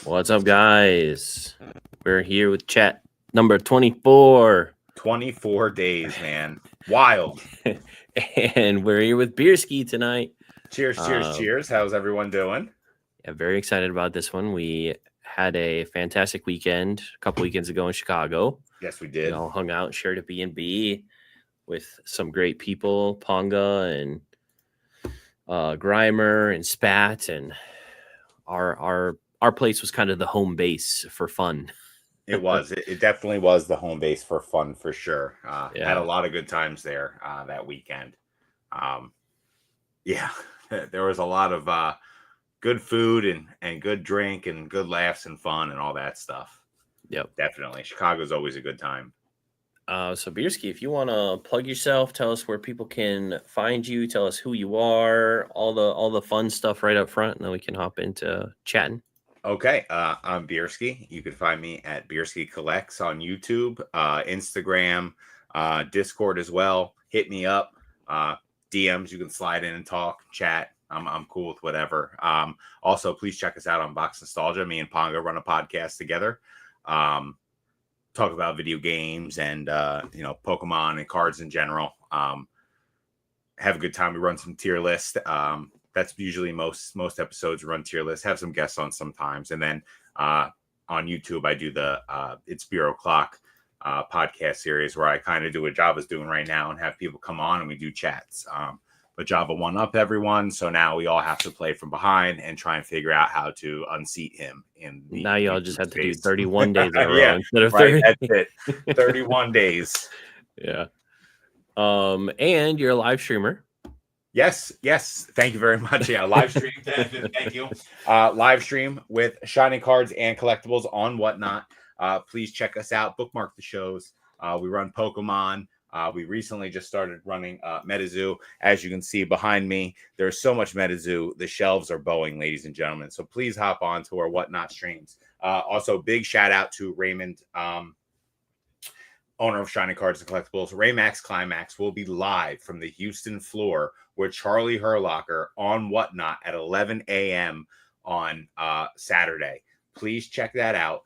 What's up, guys? We're here with chat number 24. 24 days, man. Wild. And we're here with Beerski tonight. Cheers, cheers. How's everyone doing? Yeah, very excited about this one. We had a fantastic weekend a couple weekends ago in Chicago. Yes, we did. We all hung out and shared a B&B with some great people, Ponga and Grimer and Spat, and our place was kind of the home base for fun. It was. It definitely was the home base for fun, for sure. Had a lot of good times there that weekend. Yeah, there was a lot of good food and good drink and good laughs and fun and all that stuff. Yep, definitely. Chicago's always a good time. So Beerski, if you want to plug yourself, tell us where people can find you, tell us who you are, all the fun stuff right up front, and then we can hop into chatting. Okay, I'm Beerski. You can find me at Beerski Collects on YouTube, Instagram, Discord as well. Hit me up. DMs, you can slide in and talk, chat. I'm cool with whatever. Also, please check us out on Box Nostalgia. Me and Ponga run a podcast together. Talk about video games and Pokemon and cards in general. Have a good time. We run some tier list. That's usually most episodes run tier list. Have some guests on sometimes, and then on YouTube I do the It's Bureau Clock podcast series where I kind of do what Java's doing right now and have people come on and we do chats. But Java won up everyone, so now we all have to play from behind and try and figure out how to unseat him. Now y'all just have to do 31 days in a row yeah, instead of 30. That's it. 31 days. Yeah. And you're a live streamer. Yes. Thank you very much. Yeah, live stream. Thank you. Live stream with shiny cards and collectibles on Whatnot. Please check us out. Bookmark the shows. We run Pokemon. We recently just started running Metazoo. As you can see behind me, there's so much Metazoo. The shelves are bowing, ladies and gentlemen. So please hop on to our Whatnot streams. Also, big shout out to Raymond, owner of Shiny Cards and Collectibles. Raymax Climax will be live from the Houston floor with Charlie Herlocker on Whatnot at 11 a.m. on Saturday. Please check that out.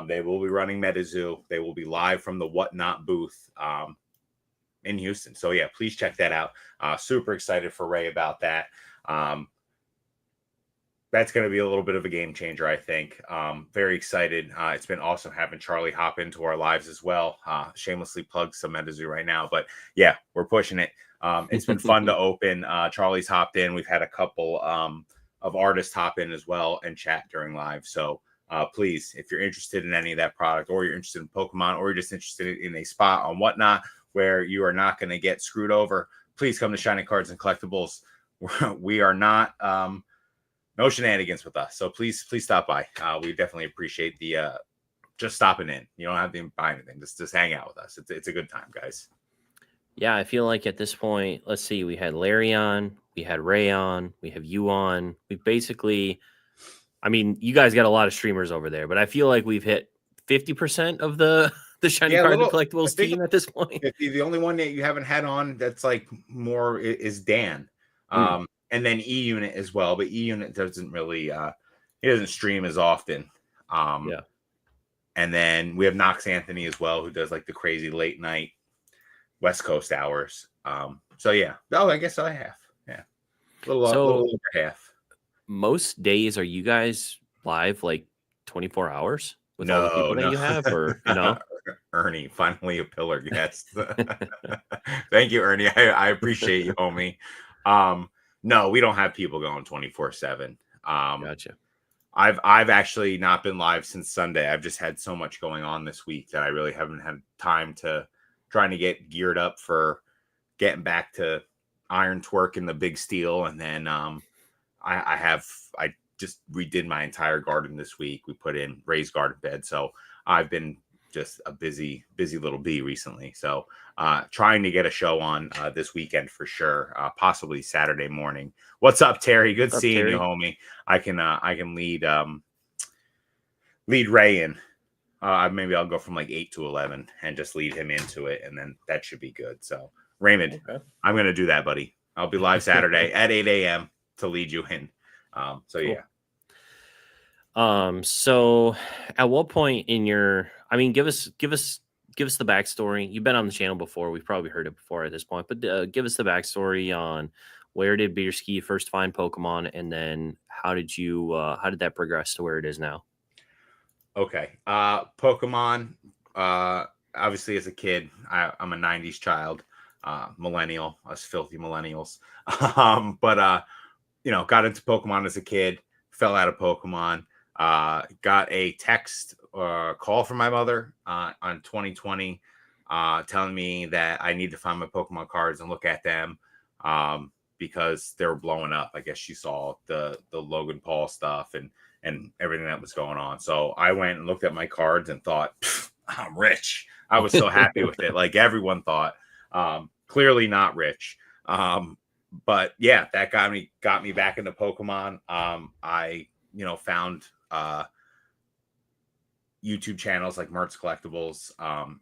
They will be running Metazoo. They will be live from the Whatnot booth in Houston. So yeah, please check that out. Super excited for Ray about that. That's going to be a little bit of a game changer, I think. Very excited. It's been awesome having Charlie hop into our lives as well. Shamelessly plug some Metazoo right now, but yeah, we're pushing it. It's been fun to open. Charlie's hopped in. We've had a couple of artists hop in as well and chat during live. So please, if you're interested in any of that product, or you're interested in Pokemon, or you're just interested in a spot on Whatnot where you are not going to get screwed over, please come to Shiny Cards and Collectibles. We are not no shenanigans with us, so please stop by. We definitely appreciate the just stopping in. You don't have to buy anything, just hang out with us. It's a good time, guys. Yeah, I feel like at this point, let's see, we had Larry on, we had Ray on, we have you on. We basically, I mean, you guys got a lot of streamers over there, but I feel like we've hit 50% of the Shiny Card and Collectibles team at this point. The only one that you haven't had on that's like more is Dan. And then E Unit as well, but E Unit doesn't really he doesn't stream as often. Yeah. And then we have Knox Anthony as well, who does like the crazy late night West Coast hours. So yeah. Oh, I guess I have. Yeah. A little over half. Most days are you guys live like 24 hours with all the people that you have, or Ernie, finally a pillar guest. Thank you, Ernie. I appreciate you, homie. No, we don't have people going 24/7. Gotcha. I've actually not been live since Sunday. I've just had so much going on this week that I really haven't had time to trying to get geared up for getting back to iron twerk in the big steel. And then I just redid my entire garden this week. We put in raised garden bed. So I've been just a busy little bee recently. So trying to get a show on this weekend for sure. Possibly Saturday morning. What's up, Terry? Good seeing you, homie. I can lead Ray in. Maybe I'll go from like 8 to 11 and just lead him into it, and then that should be good. So Raymond, okay. I'm gonna do that, buddy. I'll be live Saturday at 8 a.m. to lead you in. So yeah. So at what point in your, I mean, give us the backstory. You've been on the channel before. We've probably heard it before at this point, but give us the backstory on where did Beerski first find Pokemon, and then how did that progress to where it is now? Okay. Pokemon. Obviously, as a kid, I'm a '90s child, millennial, us filthy millennials. But got into Pokemon as a kid. Fell out of Pokemon. Got a text or call from my mother on 2020, telling me that I need to find my Pokemon cards and look at them. Because they were blowing up. I guess she saw the Logan Paul stuff and everything that was going on. So I went and looked at my cards and thought, I'm rich. I was so happy with it. Like everyone thought. Clearly not rich. But yeah, that got me back into Pokemon. I found YouTube channels like Mertz Collectibles.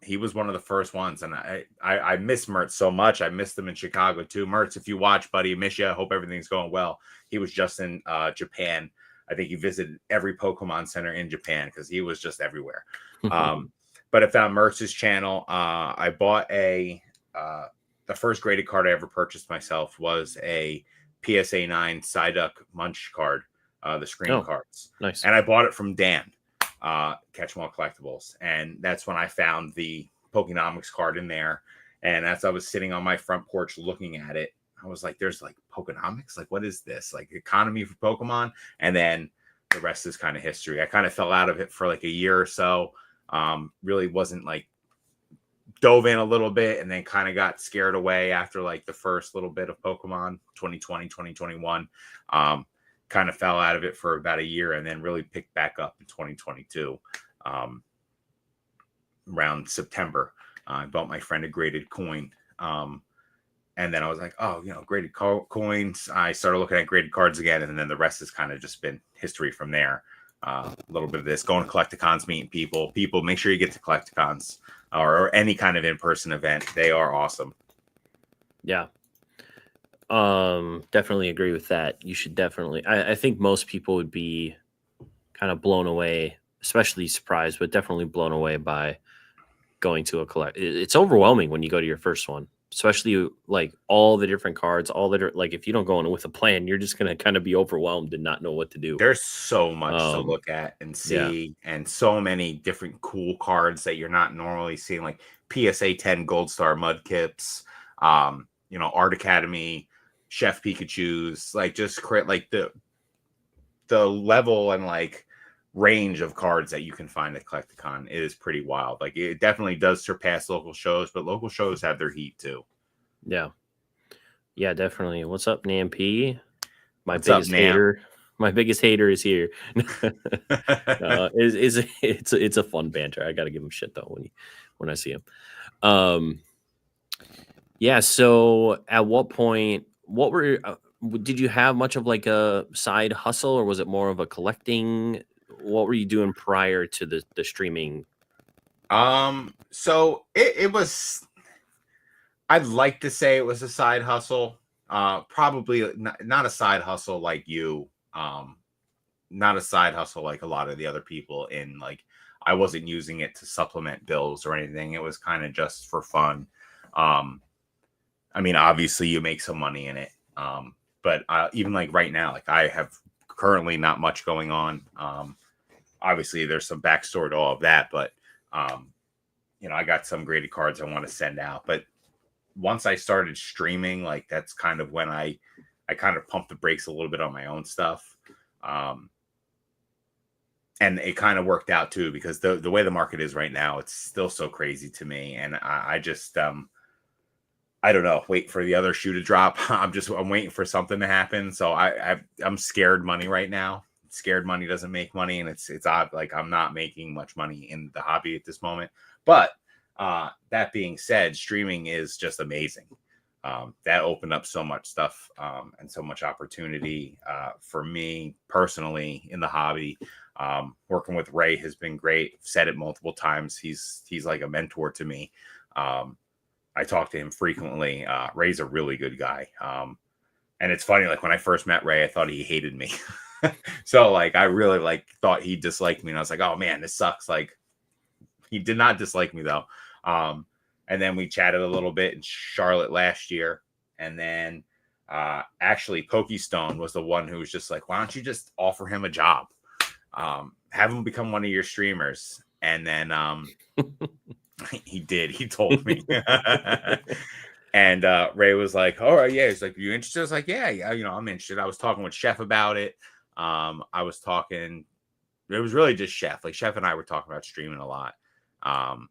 He was one of the first ones, and I miss Mertz so much. I missed him in Chicago too. Mertz, if you watch, buddy, miss you. I hope everything's going well. He was just in Japan. I think he visited every Pokemon center in Japan because he was just everywhere. But I found Mertz's channel. I bought the first graded card I ever purchased myself was a PSA 9 Psyduck Munch card, the screen cards. Nice. And I bought it from Dan. Catch 'em all collectibles, and that's when I found the Pokenomics card in there. And as I was sitting on my front porch looking at it, I was like, there's like Pokenomics, like what is this, like economy for Pokemon? And then the rest is kind of history. I kind of fell out of it for like a year or so. Really wasn't like dove in a little bit and then kind of got scared away after like the first little bit of Pokemon 2020 2021. Kind of fell out of it for about a year and then really picked back up in 2022. Around September, I bought my friend a graded coin. And then I was like, oh, graded coins. I started looking at graded cards again. And then the rest has kind of just been history from there. A little bit of this, going to Collecticons, meeting people. Make sure you get to Collecticons or any kind of in-person event. They are awesome. Yeah. Definitely agree with that. You should definitely, I think most people would be kind of blown away, especially surprised, but definitely blown away by going to a collect. It's overwhelming when you go to your first one, especially like all the different cards, like if you don't go in with a plan, you're just going to kind of be overwhelmed and not know what to do. There's so much to look at and see, and so many different cool cards that you're not normally seeing, like PSA 10 Gold Star Mudkips, Art Academy, Chef Pikachu's, like just like the level and like range of cards that you can find at Collecticon is pretty wild. Like it definitely does surpass local shows, but local shows have their heat too. Yeah, definitely. What's up, Nam P? What's up, Nam? My biggest hater is here. It's a fun banter. I gotta give him shit though when I see him. Yeah. So at what point? What were did you have much of like a side hustle, or was it more of a collecting? What were you doing prior to the streaming? So it was, I'd like to say it was a side hustle. Probably not a side hustle like you. Not a side hustle like a lot of the other people in like, I wasn't using it to supplement bills or anything. It was kind of just for fun. I mean, obviously you make some money in it. But even like right now, like I have currently not much going on. Obviously there's some backstory to all of that, but I got some graded cards I want to send out. But once I started streaming, like that's kind of when I kind of pumped the brakes a little bit on my own stuff. And it kind of worked out too, because the way the market is right now, it's still so crazy to me. And I just, I don't know, wait for the other shoe to drop. I'm waiting for something to happen. So I'm scared money right now. Scared money doesn't make money. And it's odd. Like I'm not making much money in the hobby at this moment. But that being said, streaming is just amazing. That opened up so much stuff and so much opportunity for me personally in the hobby. Working with Ray has been great. I've said it multiple times. He's like a mentor to me. I talk to him frequently. Ray's a really good guy. And it's funny, like when I first met Ray, I thought he hated me. So like I really like thought he disliked me, and I was like, oh man, this sucks. Like he did not dislike me though. And then we chatted a little bit in Charlotte last year, and then actually Pokestone was the one who was just like, why don't you just offer him a job, have him become one of your streamers? And then he did. He told me. And Ray was like, all right, yeah. He's like, you interested? I was like, yeah, you know, I'm interested. I was talking with Chef about it. I was talking, it was really just Chef. Like Chef and I were talking about streaming a lot. And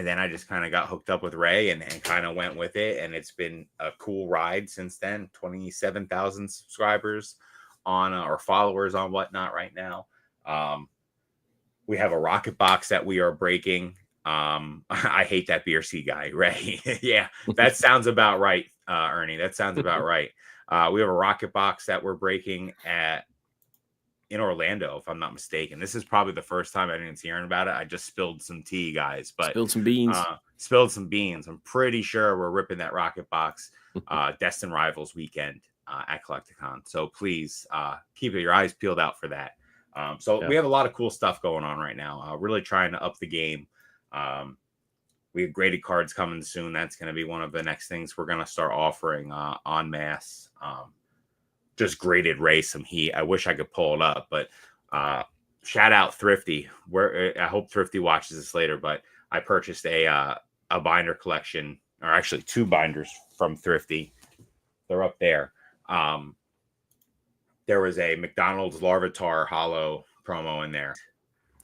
then I just kind of got hooked up with Ray and kind of went with it. And it's been a cool ride since then. 27,000 subscribers on or followers on Whatnot right now. We have a rocket box that we are breaking. I hate that BRC guy, Ray. Yeah, that sounds about right, Ernie. That sounds about right. We have a rocket box that we're breaking in Orlando, if I'm not mistaken. This is probably the first time anyone's hearing about it. I just spilled some tea, guys. But spilled some beans. Spilled some beans. I'm pretty sure we're ripping that rocket box Destin Rivals weekend at Collecticon. So please keep your eyes peeled out for that. We have a lot of cool stuff going on right now. Really trying to up the game. We have graded cards coming soon. That's going to be one of the next things we're going to start offering en masse. Just graded Ray some heat. I wish I could pull it up, but shout out Thrifty. I hope Thrifty watches this later, but I purchased a binder collection, or actually 2 binders from Thrifty. They're up there. There was a McDonald's Larvitar Hollow promo in there.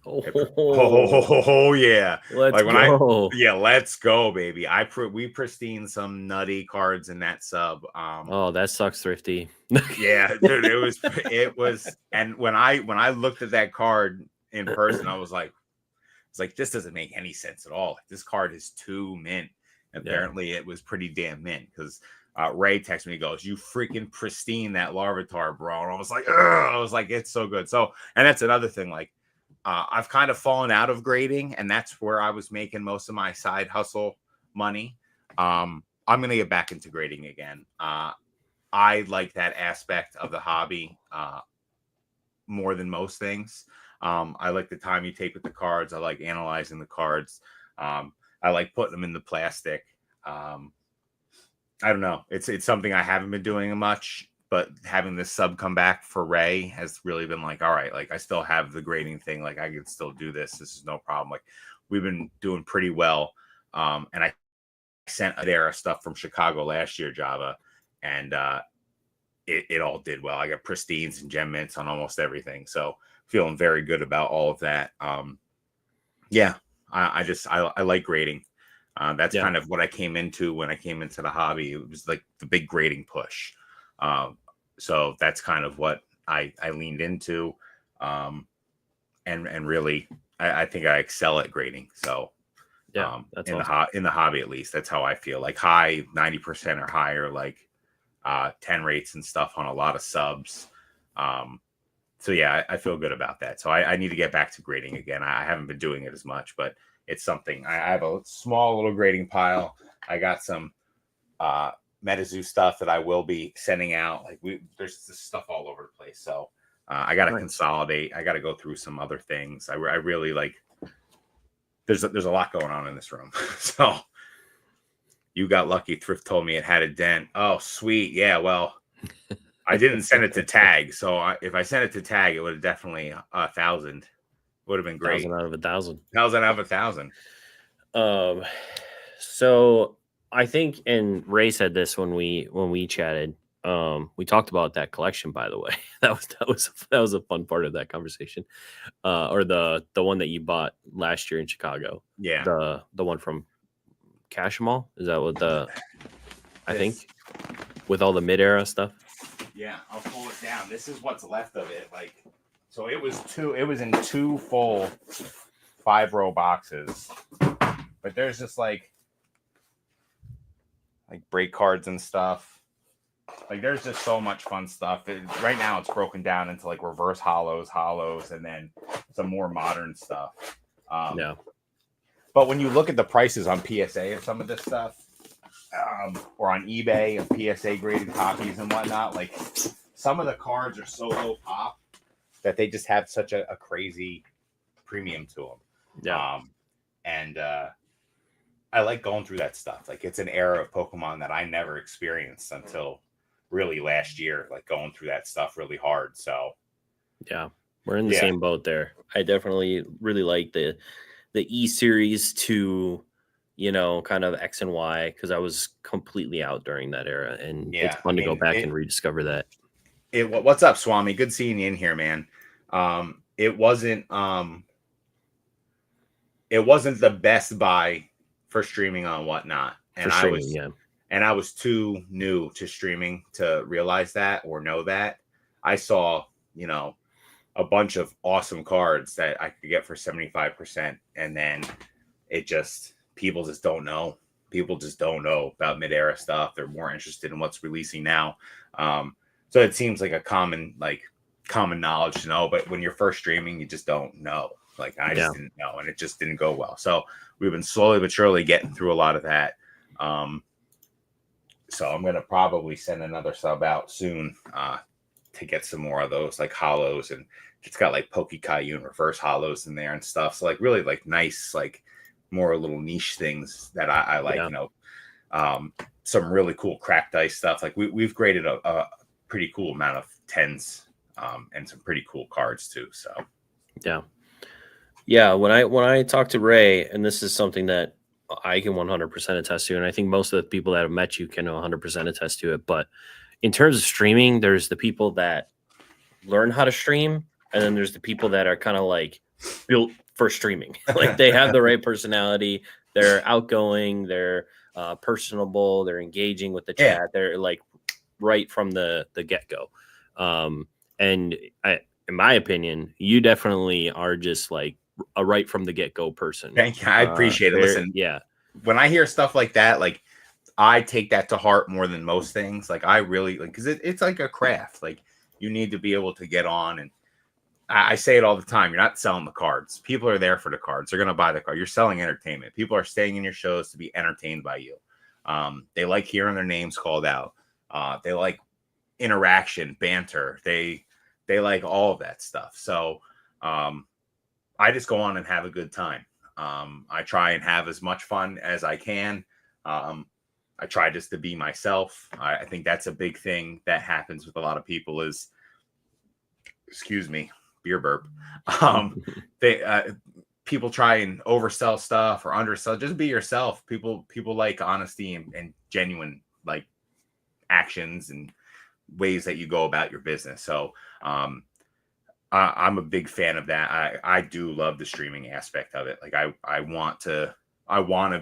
Oh yeah, let's go. Let's go, baby. We pristine some nutty cards in that sub. Oh, that sucks, Thrifty. Yeah, dude, it was. And when I looked at that card in person, I was like, this doesn't make any sense at all. This card is too mint. Apparently, it was pretty damn mint because Ray texted me, goes, you freaking pristine that Larvitar, bro. And I was like, ugh! I was like, it's so good. So, and that's another thing, like. I've kind of fallen out of grading, and that's where I was making most of my side hustle money. I'm going to get back into grading again. I like that aspect of the hobby more than most things. I like the time you take with the cards. I like analyzing the cards. I like putting them in the plastic. I don't know. It's something I haven't been doing much. But having this sub come back for Ray has really been like, all right, like I still have the grading thing. Like I can still do this. This is no problem. Like we've been doing pretty well. And I sent Adara stuff from Chicago last year, Java, and it all did well. I got pristines and gem mints on almost everything. So feeling very good about all of that. I like grading. That's kind of what I came into when I came into the hobby. It was like the big grading push. So that's kind of what I leaned into. And really, I think I excel at grading. So that's awesome. In the hobby, at least, that's how I feel. Like high 90% or higher, like 10 rates and stuff on a lot of subs. So yeah, I feel good about that. So I need to get back to grading again. I haven't been doing it as much, but it's something. I have a small little grading pile. I got some Metazoo stuff that I will be sending out. Like there's this stuff all over the place. So I got to consolidate. I got to go through some other things. I really like. There's a lot going on in this room. So you got lucky. Thrift told me it had a dent. Oh, sweet. Yeah. Well, I didn't send it to Tag. So if I sent it to Tag, it would have definitely 1,000. Would have been great. 1,000 out of 1,000. 1,000 out of 1,000. So I think, and Ray said this when we chatted. We talked about that collection, by the way. That was a fun part of that conversation. Or the one that you bought last year in Chicago. Yeah. The one from Cashimal. Is that what I think with all the mid-era stuff? Yeah, I'll pull it down. This is what's left of it. Like, so it was in 2 full 5-row boxes. But there's just like break cards and stuff. Like there's just so much fun stuff. Right now it's broken down into like reverse hollows, and then some more modern stuff. Yeah. But when you look at the prices on PSA of some of this stuff, or on eBay of PSA graded copies and whatnot, like some of the cards are so low pop that they just have such a crazy premium to them. Yeah. And I like going through that stuff. Like, it's an era of Pokemon that I never experienced until really last year, like going through that stuff really hard. So yeah, we're in the same boat there. I definitely really like the E series to, you know, kind of X and Y, because I was completely out during that era, and it's fun to go back and rediscover that. What's up, Swami? Good seeing you in here, man. It wasn't the best buy for streaming on Whatnot, and I was too new to streaming to realize that or know that. I saw, you know, a bunch of awesome cards that I could get for 75%, and then people just don't know. People just don't know about mid-era stuff. They're more interested in what's releasing now. So it seems like a common knowledge to know, but when you're first streaming, you just don't know. Like, I just didn't know, and it just didn't go well. So we've been slowly but surely getting through a lot of that. So I'm going to probably send another sub out soon to get some more of those, like hollows, and it's got like Pokecaillou and reverse hollows in there and stuff. So, like, really like nice, like more little niche things that I like, you know, some really cool cracked ice stuff. Like we've graded a pretty cool amount of 10s and some pretty cool cards too. So yeah, when I talk to Ray, and this is something that I can 100% attest to, and I think most of the people that have met you can 100% attest to it, but in terms of streaming, there's the people that learn how to stream, and then there's the people that are kind of like built for streaming. Like, they have the right personality, they're outgoing, they're personable, they're engaging with the chat, they're like right from the get-go. And in my opinion, you definitely are just like a right from the get-go person. Thank you. I appreciate it. Listen, when I hear stuff like that, like, I take that to heart more than most things. Like, I really like, because it's like a craft. Like, you need to be able to get on, and I say it all the time. You're not selling the cards. People are there for the cards. They're going to buy the card. You're selling entertainment. People are staying in your shows to be entertained by you. They like hearing their names called out. They like interaction, banter. They like all of that stuff. So I just go on and have a good time. I try and have as much fun as I can. I try just to be myself. I think that's a big thing that happens with a lot of people is, excuse me, beer burp. People try and oversell stuff or undersell. Just be yourself. People like honesty and genuine, like, actions and ways that you go about your business. So I'm a big fan of that. I do love the streaming aspect of it. Like, I want to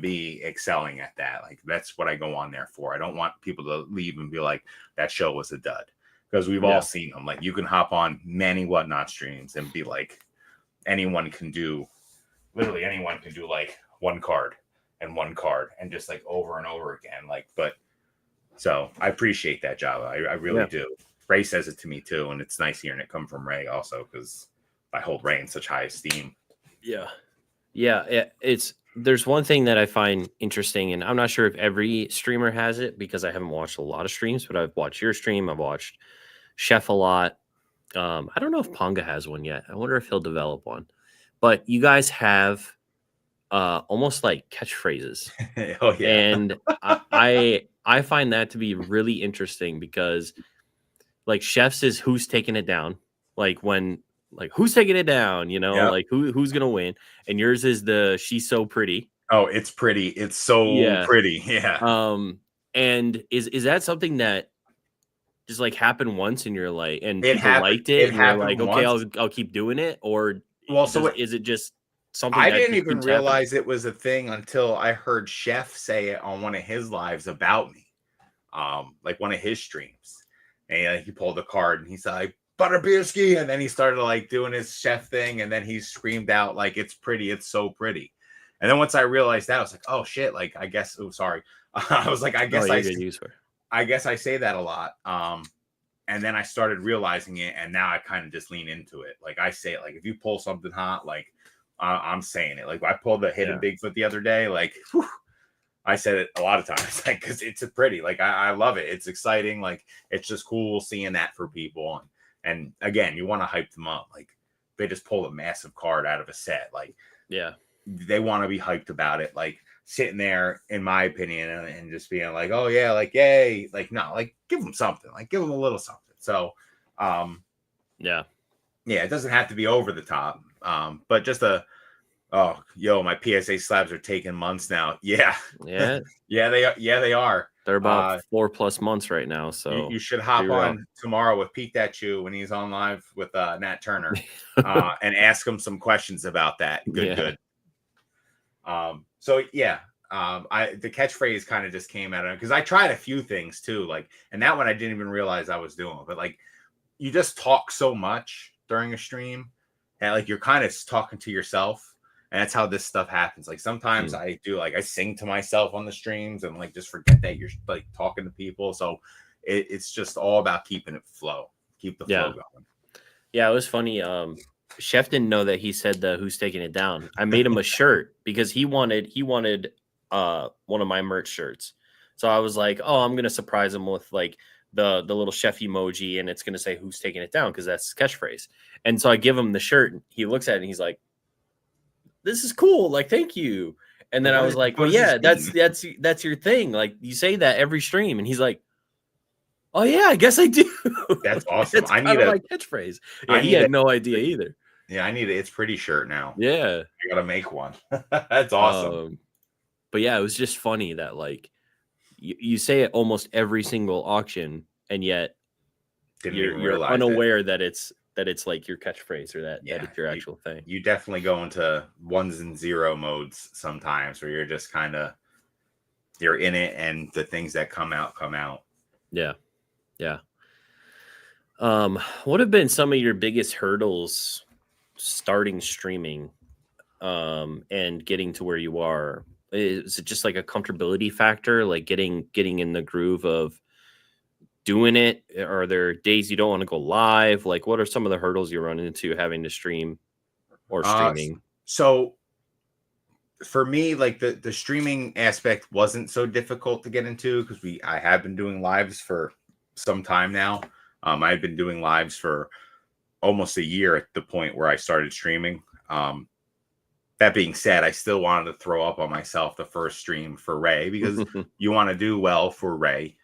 be excelling at that. Like, that's what I go on there for. I don't want people to leave and be like, that show was a dud, because we've all seen them. Like, you can hop on many Whatnot streams and be like, anyone can do like one card and just like over and over again. Like, but so I appreciate that, Java. I really do. Ray says it to me too, and it's nice hearing it come from Ray also, because I hold Ray in such high esteem. There's one thing that I find interesting, and I'm not sure if every streamer has it, because I haven't watched a lot of streams, but I've watched your stream. I've watched Chef a lot. I don't know if Ponga has one yet. I wonder if he'll develop one. But you guys have almost like catchphrases. Oh yeah. And I find that to be really interesting, because like Chef's is who's taking it down. Like, when, like, who's taking it down, you know, like who's gonna win, and yours is the she's so pretty. Oh, it's pretty. It's so pretty. Yeah. And is that something that just like happened once and you're like, and people liked it, and you're like, okay, I'll keep doing it? Or is it just something I didn't even realize it was a thing until I heard Chef say it on one of his lives about me, like one of his streams, and he pulled a card and he's like, Butterbeersky, and then he started like doing his Chef thing, and then he screamed out like, it's pretty, it's so pretty. And then once I realized that, I was like, oh shit, like, I guess, oh sorry, I was like, I guess I say that a lot. And then I started realizing it, and now I kind of just lean into it. Like, I say it, like, if you pull something hot, like, I'm saying it. Like, I pulled the hidden Bigfoot the other day, like, whew, I said it a lot of times, like, because it's a pretty, like, I love it. It's exciting. Like, it's just cool seeing that for people. And again, you want to hype them up. Like, they just pull a massive card out of a set. Like, Yeah. They want to be hyped about it. Like, sitting there, in my opinion, and just being like, oh, yeah, like, yay. Like, no, like, give them something. Like, give them a little something. So, yeah, it doesn't have to be over the top. But just oh, yo, my PSA slabs are taking months now. Yeah. yeah, They are. they're about 4+ months right now. So you should hop on tomorrow with Pete That Chew when he's on live with Nat Turner and ask him some questions about that. Good. So yeah, the catchphrase kind of just came out of it because I tried a few things too, like, and that one I didn't even realize I was doing, but like, you just talk so much during a stream and like you're kind of talking to yourself, and that's how this stuff happens. Like sometimes I do, like, I sing to myself on the streams and like just forget that you're like talking to people. So it's just all about keeping it flow, keep the flow going. Yeah, it was funny. Chef didn't know that he said the "Who's Taking It Down." I made him a shirt because he wanted one of my merch shirts. So I was like, oh, I'm gonna surprise him with like the little chef emoji, and it's gonna say "Who's Taking It Down" because that's his catchphrase. And so I give him the shirt, and he looks at it and he's like, "This is cool, like, thank you." And then I was like, well, yeah, that's your thing. Like, you say that every stream, and he's like, oh yeah, I guess I do. That's awesome. I need my catchphrase. Yeah, he had no idea either. Yeah, I need It's Pretty shirt now. Yeah, I gotta make one. That's awesome. But yeah, it was just funny that like you say it almost every single auction, and yet you're unaware that it's like your catchphrase or that it's your actual thing. You definitely go into 1s and 0 modes sometimes where you're just kind of, you're in it and the things that come out. Yeah. What have been some of your biggest hurdles starting streaming and getting to where you are? Is it just like a comfortability factor, like getting in the groove of doing it? Are there days you don't want to go live? Like, what are some of the hurdles you run into having to stream or streaming? So for me, like the streaming aspect wasn't so difficult to get into because I have been doing lives for some time now. I've been doing lives for almost a year at the point where I started streaming. That being said, I still wanted to throw up on myself the first stream for Ray because you want to do well for Ray.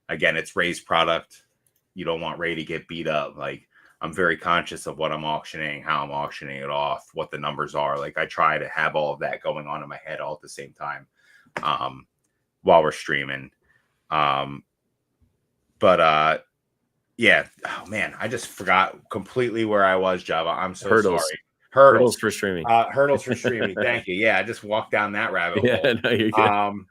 Again, it's Ray's product. You don't want Ray to get beat up. Like, I'm very conscious of what I'm auctioning, how I'm auctioning it off, what the numbers are. Like, I try to have all of that going on in my head all at the same time while we're streaming. Yeah. Oh man, I just forgot completely where I was, Java. I'm so sorry. Hurdles for streaming. Hurdles for streaming. Thank you. Yeah, I just walked down that rabbit hole. No, you're good.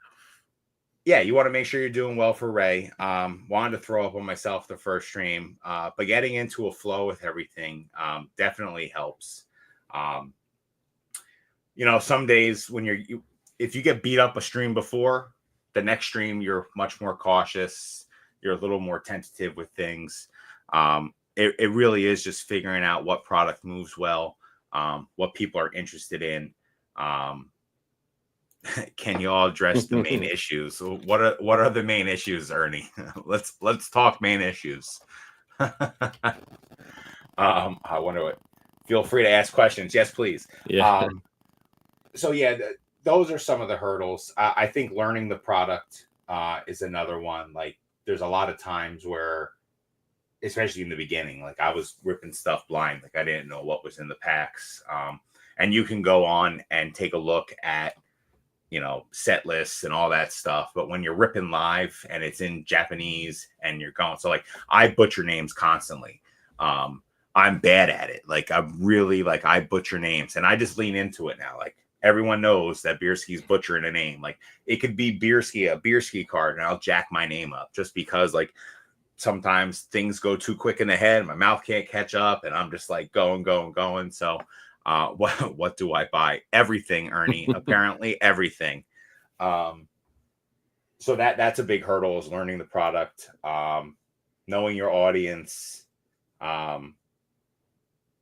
Yeah, you want to make sure you're doing well for Ray. Wanted to throw up on myself the first stream, but getting into a flow with everything definitely helps. Some days when if you get beat up a stream before, the next stream you're much more cautious. You're a little more tentative with things. It really is just figuring out what product moves well, what people are interested in. Can you all address the main issues? What are the main issues, Ernie? Let's talk main issues. I wonder what. Feel free to ask questions. Yes, please. Yeah. Those are some of the hurdles. I think learning the product is another one. Like, there's a lot of times where, especially in the beginning, like I was ripping stuff blind. Like, I didn't know what was in the packs. And you can go on and take a look at, set lists and all that stuff. But when you're ripping live and it's in Japanese and you're going, so like I butcher names constantly. I'm bad at it. Like, I'm really like, I butcher names and I just lean into it now. Like, everyone knows that Bierski's butchering a name. Like, it could be Bierski, a Bierski card, and I'll jack my name up just because, like, sometimes things go too quick in the head. My mouth can't catch up, and I'm just like going. So, what do I buy? Everything, Ernie. Apparently, everything. So that's a big hurdle, is learning the product, knowing your audience,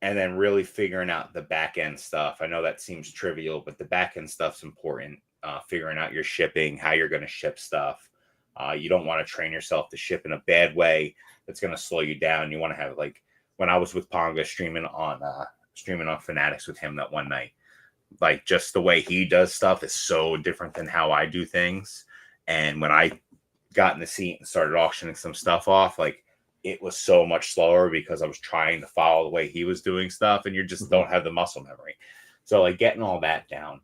and then really figuring out the back end stuff. I know that seems trivial, but the back end stuff's important. figuring out your shipping, how you're going to ship stuff. You don't want to train yourself to ship in a bad way that's going to slow you down. You want to have, like, when I was with Ponga streaming on Fanatics with him that one night, like, just the way he does stuff is so different than how I do things. And when I got in the seat and started auctioning some stuff off, like, it was so much slower because I was trying to follow the way he was doing stuff, and you just don't have the muscle memory. So, like, getting all that down.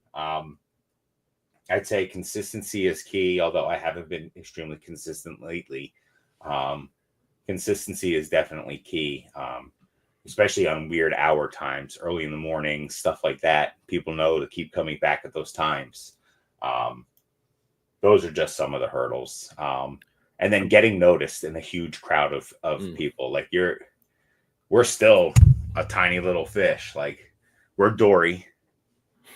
I'd say consistency is key, although I haven't been extremely consistent lately. Consistency is definitely key, especially on weird hour times, early in the morning, stuff like that. People know to keep coming back at those times. Those are just some of the hurdles. And then getting noticed in a huge crowd of people. Like, we're still a tiny little fish. Like, we're Dory.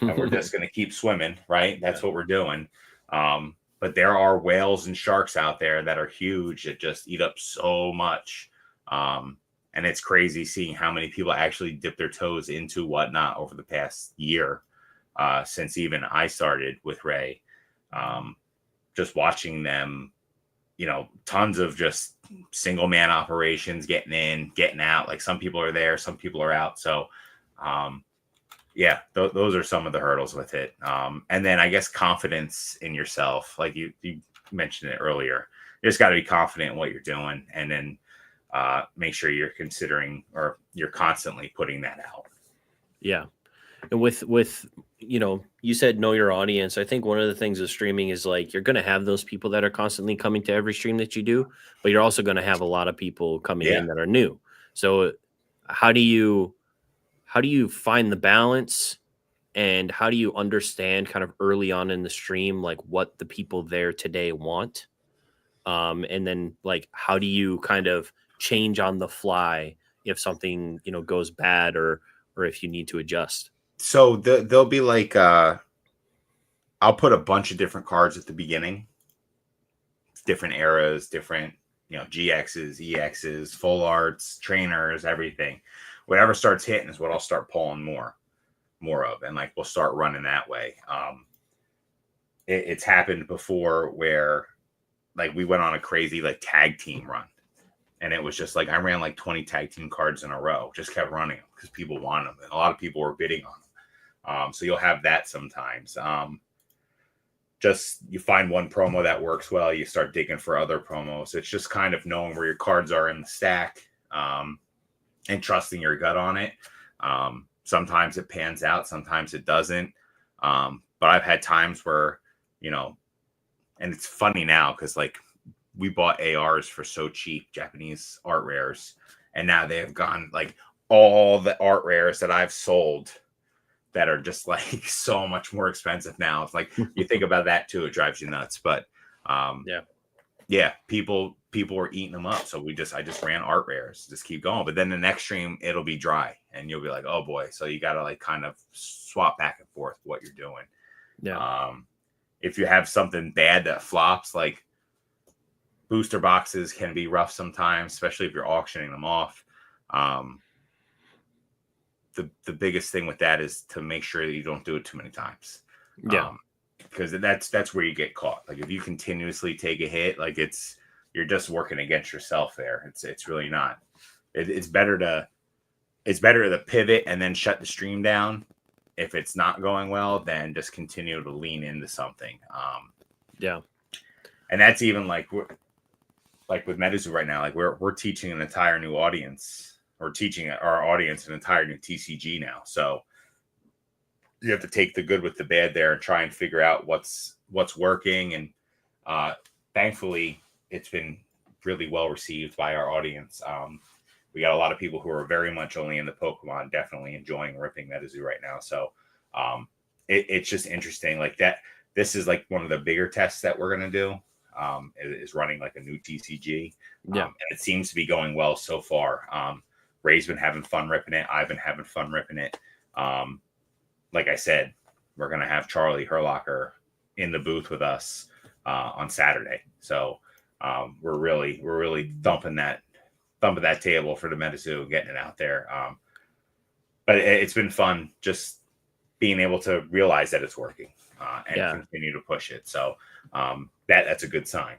And we're just going to keep swimming, right? That's what we're doing. But there are whales and sharks out there that are huge that just eat up so much. And it's crazy seeing how many people actually dip their toes into whatnot over the past year, since even I started with Ray. Just watching them, tons of just single man operations, getting in, getting out. Like, some people are there, some people are out. So, those are some of the hurdles with it. And then I guess confidence in yourself. Like you mentioned it earlier, you just got to be confident in what you're doing, and then make sure you're considering, or you're constantly putting that out. Yeah. And with you said know your audience. I think one of the things with streaming is, like, you're going to have those people that are constantly coming to every stream that you do, but you're also going to have a lot of people coming in that are new. So how do you find the balance, and how do you understand kind of early on in the stream, like, what the people there today want? And then, like, how do you kind of change on the fly if something, goes bad, or if you need to adjust? So they'll be like, I'll put a bunch of different cards at the beginning, different eras, different, GXs, EXs, full arts, trainers, everything. Whatever starts hitting is what I'll start pulling more of, and, like, we'll start running that way. It's happened before where, like, we went on a crazy, like, tag team run, and it was just like I ran like 20 tag team cards in a row, just kept running them because people wanted them, and a lot of people were bidding on them. So you'll have that sometimes. Just, you find one promo that works well, you start digging for other promos. It's just kind of knowing where your cards are in the stack, and trusting your gut on it. Sometimes it pans out, sometimes it doesn't. But I've had times where, and it's funny now because, like, we bought ARs for so cheap, Japanese art rares, and now they have gone, like, all the art rares that I've sold that are just, like, so much more expensive now. It's like, you think about that too, it drives you nuts. But people were eating them up. So I just ran art rares, just keep going. But then the next stream, it'll be dry, and you'll be like, oh boy. So you got to, like, kind of swap back and forth what you're doing. Yeah. If you have something bad that flops, like, booster boxes can be rough sometimes, especially if you're auctioning them off. The biggest thing with that is to make sure that you don't do it too many times. Because that's where you get caught. Like, if you continuously take a hit, like, you're just working against yourself there. It's really not. It's better to pivot and then shut the stream down if it's not going well, than just continue to lean into something. And that's even like with Metazoo right now. Like, we're teaching an entire new audience. Or teaching our audience an entire new TCG now. So you have to take the good with the bad there and try and figure out what's working. And thankfully, it's been really well received by our audience. We got a lot of people who are very much only in the Pokemon, definitely enjoying ripping Metazoo right now. So it's just interesting. Like, that, this is like one of the bigger tests that we're going to do. Is running like a new TCG. And it seems to be going well so far. Ray's been having fun ripping it. I've been having fun ripping it. Like I said, we're going to have Charlie Herlocker in the booth with us on Saturday. So we're really thumping that table for the Metazoo, getting it out there. But it's been fun just being able to realize that it's working and continue to push it. So that's a good sign.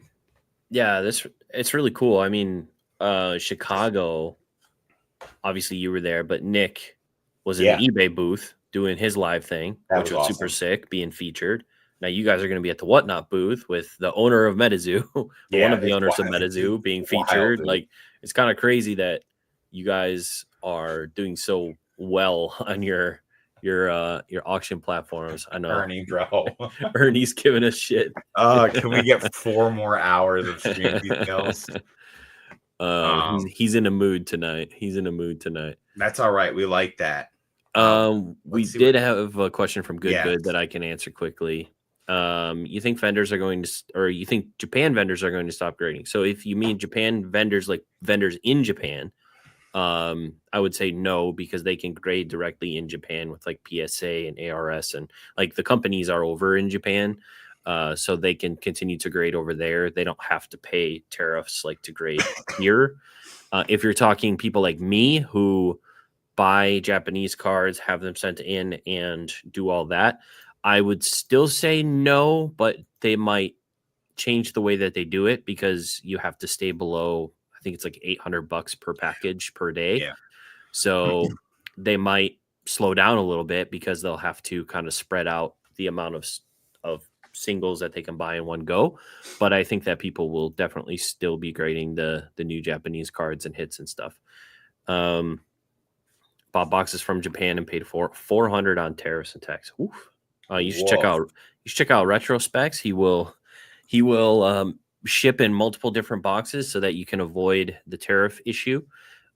Yeah, it's really cool. I mean, Chicago, obviously you were there, but Nick was in the eBay booth doing his live thing, which was awesome. super sick, being featured. Now you guys are going to be at the Whatnot booth with the owner of Metazoo, one of the owners of Metazoo being featured. Like, it's kind of crazy that you guys are doing so well on your auction platforms. I know Ernie, bro. Ernie's giving us shit. Can we get 4 more hours of stream details? He's in a mood tonight. That's all right. We like that. We did have a question from Good that I can answer quickly. You think vendors are going to, or you think Japan vendors are going to stop grading? So if you mean Japan vendors, like vendors in Japan, I would say no, because they can grade directly in Japan with like PSA and ARS, and like the companies are over in Japan. So they can continue to grade over there. They don't have to pay tariffs like to grade here. If you're talking people like me who buy Japanese cards, have them sent in, and do all that, I would still say no, but they might change the way that they do it, because you have to stay below, I think it's like $800 per package per day. Yeah. So they might slow down a little bit, because they'll have to kind of spread out the amount of singles that they can buy in one go. But I think that people will definitely still be grading the new Japanese cards and hits and stuff. Bought boxes from Japan and paid $400 on tariffs and tax. Oof. You should check out Retrospecs. He will ship in multiple different boxes so that you can avoid the tariff issue.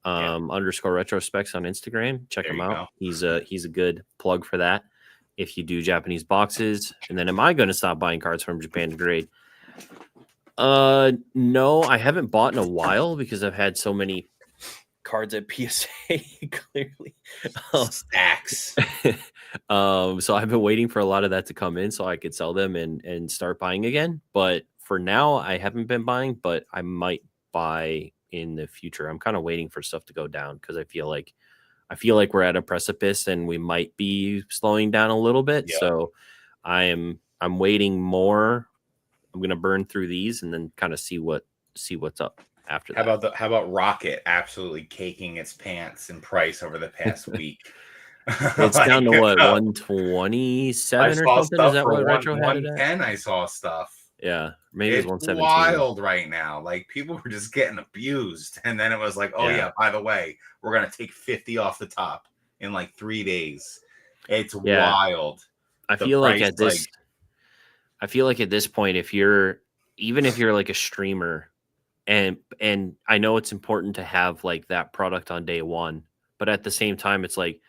Underscore Retrospecs on Instagram. Check him out. He's a good plug for that. If you do Japanese boxes. And then, am I going to stop buying cards from Japan to grade? No, I haven't bought in a while, because I've had so many cards at PSA. Clearly, stacks. So I've been waiting for a lot of that to come in so I could sell them and start buying again. But for now, I haven't been buying, but I might buy in the future. I'm kind of waiting for stuff to go down, because I feel like we're at a precipice and we might be slowing down a little bit. Yeah. So I'm waiting more. I'm going to burn through these and then kind of see what's up after that. How about Rocket absolutely caking its pants in price over the past week? It's down to what, 127 or something? Is that what Retro had it at? 110 I saw stuff. Yeah, maybe it's 117. Wild right now. Like, people were just getting abused, and then it was like, oh yeah, by the way, we're gonna take 50 off the top in like 3 days. It's wild. I feel like at this point, if you're like a streamer, and I know it's important to have like that product on day one, but at the same time, it's like,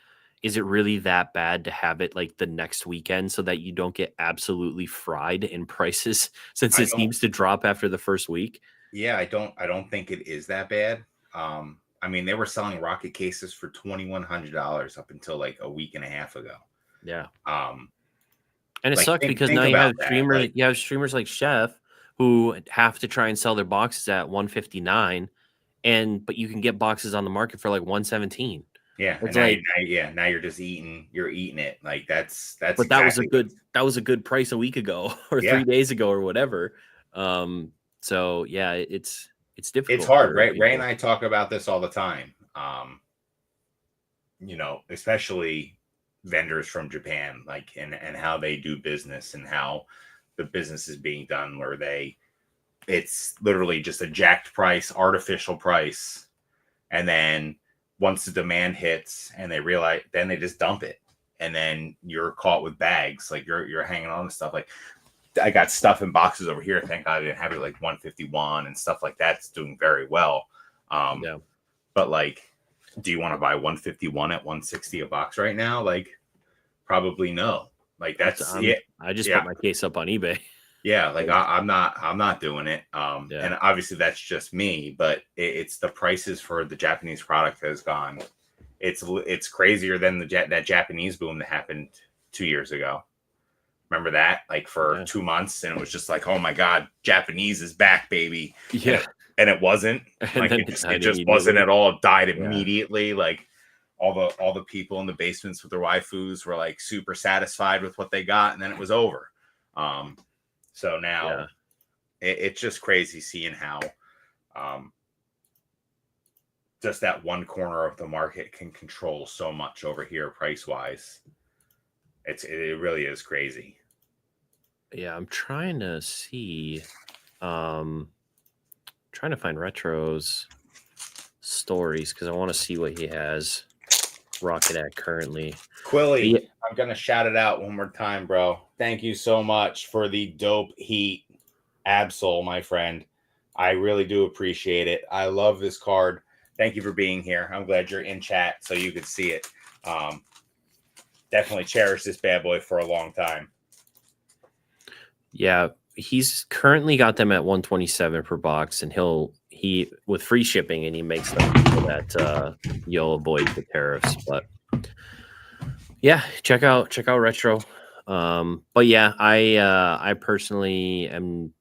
is it really that bad to have it like the next weekend so that you don't get absolutely fried in prices, since it seems to drop after the first week? Yeah, I don't think it is that bad. I mean, they were selling Rocket cases for $2,100 up until like a week and a half ago. Yeah. And it like, sucks because now you have streamers, you have streamers like Chef who have to try and sell their boxes at $159, but you can get boxes on the market for like $117. Yeah, it's now you're just eating it. Like that's. But that was a good price a week ago or 3 days ago or whatever. So yeah, it's difficult. It's hard, right? Ray and I talk about this all the time. Especially vendors from Japan, like and how they do business and how the business is being done, where it's literally just a jacked price, artificial price, and then once the demand hits and they realize, then they just dump it, and then you're caught with bags. Like you're hanging on to stuff. Like I got stuff in boxes over here. Thank God I didn't have it, like 151 and stuff like that's doing very well. But like, do you want to buy 151 at 160 a box right now? Like, probably no. Like that's it. I just put my case up on eBay. Yeah, like I'm not doing it. And obviously that's just me, but it's the prices for the Japanese product has gone. It's crazier than that Japanese boom that happened 2 years ago. Remember that? Like for 2 months, and it was just like, oh my God, Japanese is back, baby. Yeah. And it wasn't. Like it just wasn't at all. It died immediately. Like all the people in the basements with their waifus were like super satisfied with what they got, and then it was over. So now it's just crazy seeing how just that one corner of the market can control so much over here price wise. It really is crazy. Yeah, I'm trying to see. Trying to find Retro's stories because I want to see what he has Rocket at currently. Quilly, Yeah. I'm gonna shout it out one more time, bro. Thank you so much for the dope heat Absol, my friend. I really do appreciate it. I love this card. Thank you for being here. I'm glad you're in chat so you could see it. Definitely cherish this bad boy for a long time. Yeah, he's currently got them at 127 per box, and he with free shipping, and he makes them so that you'll avoid the tariffs. But yeah, check out Retro. But yeah, I personally am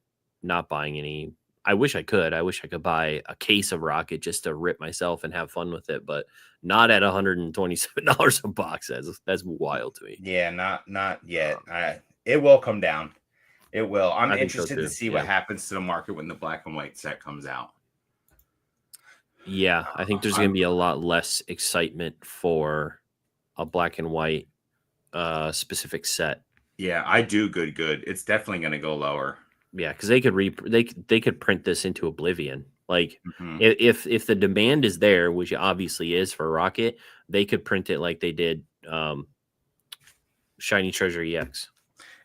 not buying any. I wish I could. I wish I could buy a case of Rocket just to rip myself and have fun with it, but not at $127 a box. That's wild to me. Yeah, not yet. It will come down. It will. I'm interested to see what happens to the market when the black and white set comes out. Yeah, I think there's going to be a lot less excitement for a black and white specific set. Yeah, I do good. It's definitely going to go lower. Yeah, because they could print this into oblivion. Like if the demand is there, which obviously is for Rocket, they could print it like they did Shiny Treasure EX.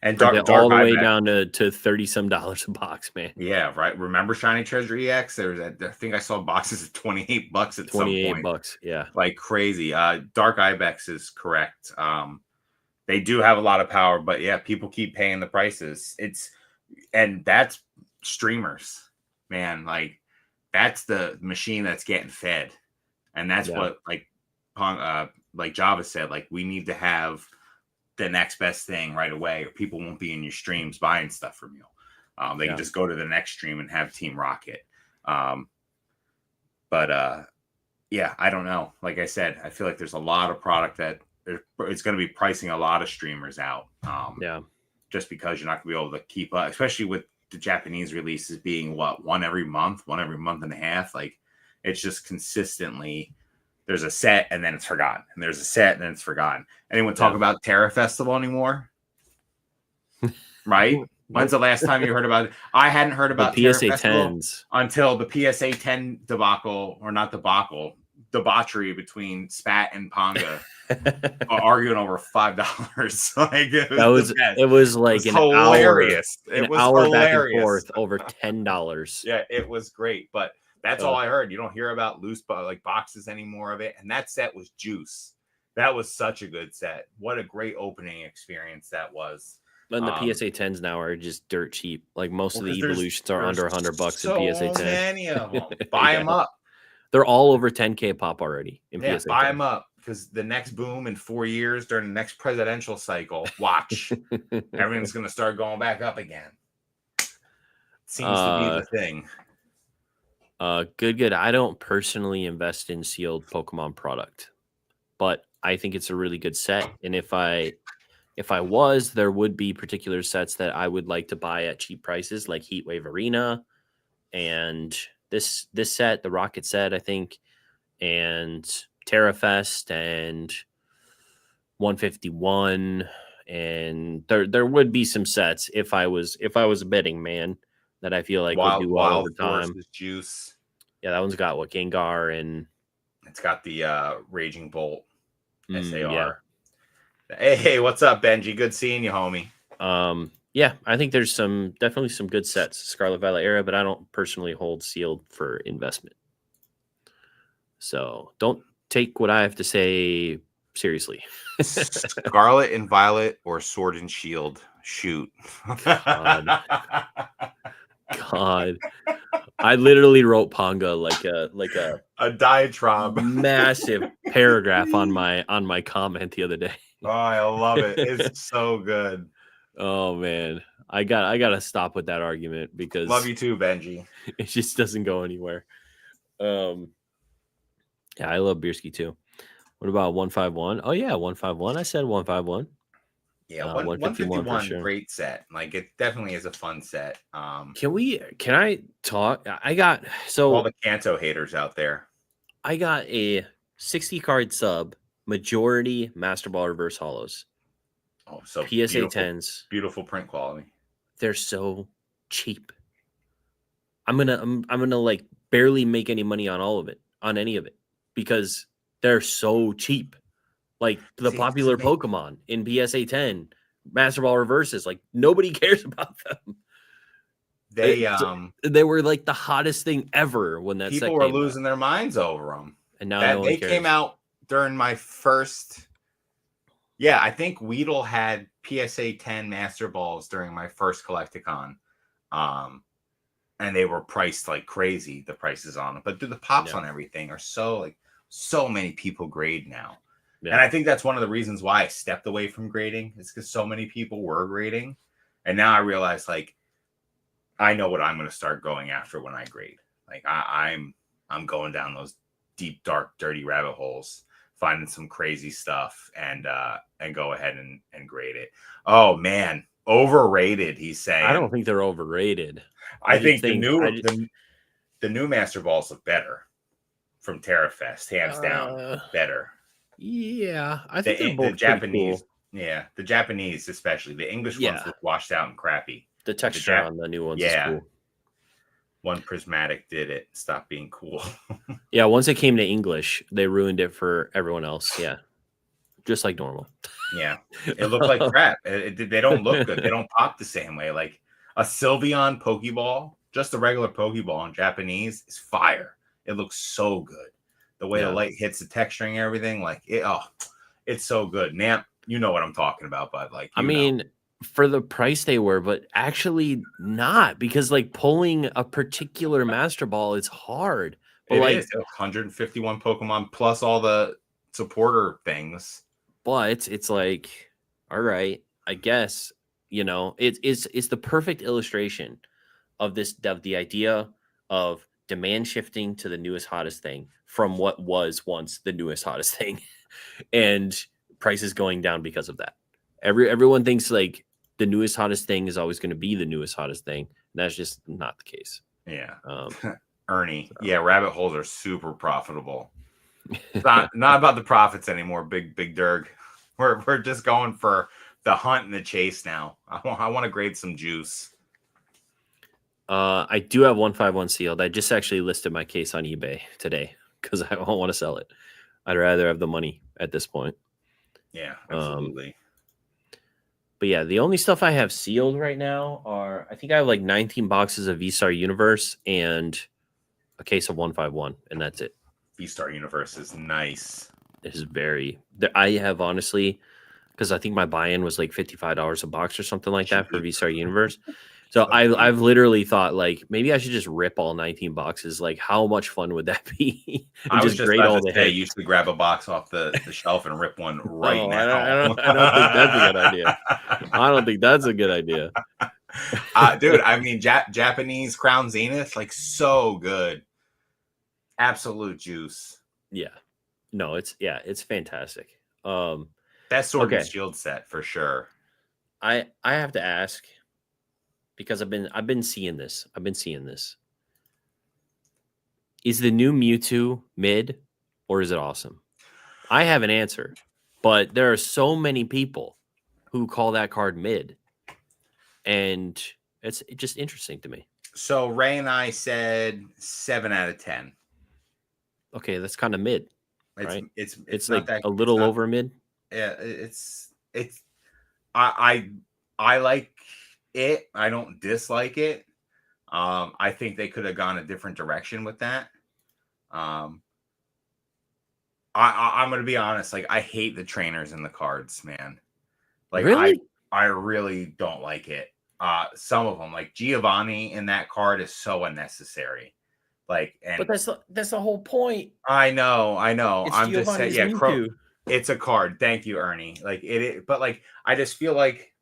And dark all the way down to $30 some a box, man. Yeah, right. Remember Shiny Treasure EX? There was I think I saw boxes at $28 at some point. $28, yeah, like crazy. Dark Ibex is correct. They do have a lot of power, but yeah, people keep paying the prices. And that's streamers, man. Like that's the machine that's getting fed, and that's what like Java said. Like we need to have the next best thing right away, or people won't be in your streams buying stuff from you. They can just go to the next stream and have Team Rocket. But yeah, I don't know. Like I said, I feel like there's a lot of product that it's going to be pricing a lot of streamers out. Just because you're not going to be able to keep up, especially with the Japanese releases being one every month and a half. Like it's just consistently. There's a set and then it's forgotten. And there's a set and then it's forgotten. Anyone talk about Terra Festival anymore? Right? When's the last time you heard about it? I hadn't heard about the PSA 10s until the PSA 10 debacle, or not debacle, debauchery between Spat and Ponga arguing over $5. Like it was like an hilarious. An hour back and forth over $10. Yeah, it was great, but that's all I heard. You don't hear about loose boxes anymore of it. And that set was juice. That was such a good set. What a great opening experience that was. And the PSA 10s now are just dirt cheap. Like most of the evolutions are under $100 in PSA 10. So many of them. Buy them up. They're all over 10K pop already in PSA 10. Buy them up because the next boom in 4 years during the next presidential cycle, watch. Everything's going to start going back up again. Seems to be the thing. Good. I don't personally invest in sealed Pokemon product, but I think it's a really good set. And if I was, there would be particular sets that I would like to buy at cheap prices, like Heatwave Arena and this set, the Rocket set, I think, and Terra Fest and 151. And there would be some sets if I was a betting man that I feel like would do well over time. Juice. Yeah, that one's got Gengar, and it's got the Raging Bolt SAR. Yeah. Hey, what's up, Benji? Good seeing you, homie. Yeah, I think there's definitely some good sets, Scarlet Violet era, but I don't personally hold sealed for investment. So don't take what I have to say seriously. Scarlet and Violet or Sword and Shield. Shoot. God. I literally wrote Ponga like a diatribe, massive paragraph on my comment the other day. Oh, I love it. It's so good. Oh man, I gotta stop with that argument because love you too, Benji. It just doesn't go anywhere. Yeah, I love Bierski too. What about 151? Oh yeah, 151. I said 151. Yeah, 151 for 151, sure. great set. Like it definitely is a fun set. Can I talk? All the Kanto haters out there. I got a 60 card sub, majority Master Ball Reverse Hollows. Oh, so PSA beautiful, 10s. beautiful print quality. They're so cheap. I'm gonna like barely make any money on any of it, because they're so cheap. Like the See, it doesn't popular make Pokemon in PSA 10, Master Ball Reverses, like nobody cares about them. they They were like the hottest thing ever when that people set were came out, losing their minds over them. and now no That one they came cares. out during my first. Yeah, I think Weedle had PSA 10 Master Balls during my first Collecticon. And they were priced like crazy, the prices on them. But the pops on everything are so many people grade now. Yeah. And I think that's one of the reasons why I stepped away from grading. It's because so many people were grading. And now I realize, like, I know what I'm going to start going after when I grade. Like I'm going down those deep, dark, dirty rabbit holes, finding some crazy stuff and go ahead and grade it. Oh man, overrated, he's saying. I don't think they're overrated. I think the new Master Balls look better from TerraFest, hands down, better. Yeah, I think they're both the Japanese. cool. Yeah, the Japanese especially. The English ones look washed out and crappy. The texture on the new ones is cool. One Prismatic did it. Stop being cool. Yeah, once it came to English, they ruined it for everyone else. Yeah, just like normal. Yeah, it looked like crap. They don't look good. They don't pop the same way. Like a Sylveon Pokeball, just a regular Pokeball in Japanese, is fire. It looks so good. The way the light hits the texturing and everything, like it's so good. Namp, you know what I'm talking about, bud. Like, I mean, for the price they were, but actually not, because like pulling a particular Master Ball is hard. But it is 151 Pokemon plus all the supporter things. But it's like, all right, I guess, it's the perfect illustration of the idea of demand shifting to the newest hottest thing from what was once the newest hottest thing, and prices going down because of that. Everyone thinks like the newest hottest thing is always going to be the newest hottest thing. And that's just not the case. Yeah. Ernie. So. Yeah, rabbit holes are super profitable. It's not about the profits anymore, big Derg. We're just going for the hunt and the chase now. I want to grade some juice. I do have 151 sealed. I just actually listed my case on eBay today because I don't want to sell it. I'd rather have the money at this point. Yeah, absolutely. But yeah, the only stuff I have sealed right now are, I think I have like 19 boxes of V-Star Universe and a case of 151, and that's it. V-Star Universe is nice. It is I have honestly, because I think my buy-in was like $55 a box or something like that for V-Star Universe. So I've literally thought, like, maybe I should just rip all 19 boxes. Like, how much fun would that be? I was just grade all the hits. You should grab a box off the shelf and rip one right now. I don't think that's a good idea. I don't think that's a good idea. Dude, I mean, Japanese Crown Zenith, like, so good. Absolute juice. Yeah. No, it's fantastic. Best Sword and Shield set for sure. I have to ask, because I've been seeing this. Is the new Mewtwo mid, or is it awesome? I have an answer, but there are so many people who call that card mid, and it's just interesting to me. So Ray and I said 7 out of 10. Okay, that's kind of mid, right? It's like a little over mid. Yeah, I like it. I don't dislike it. I think they could have gone a different direction with that. I'm gonna be honest. Like, I hate the trainers in the cards, man. Like, really? I really don't like it. Some of them, like Giovanni in that card, is so unnecessary. Like, but that's the whole point. I know. It's I'm just saying, yeah, it's a card. Thank you, Ernie. Like it, but like, I just feel like,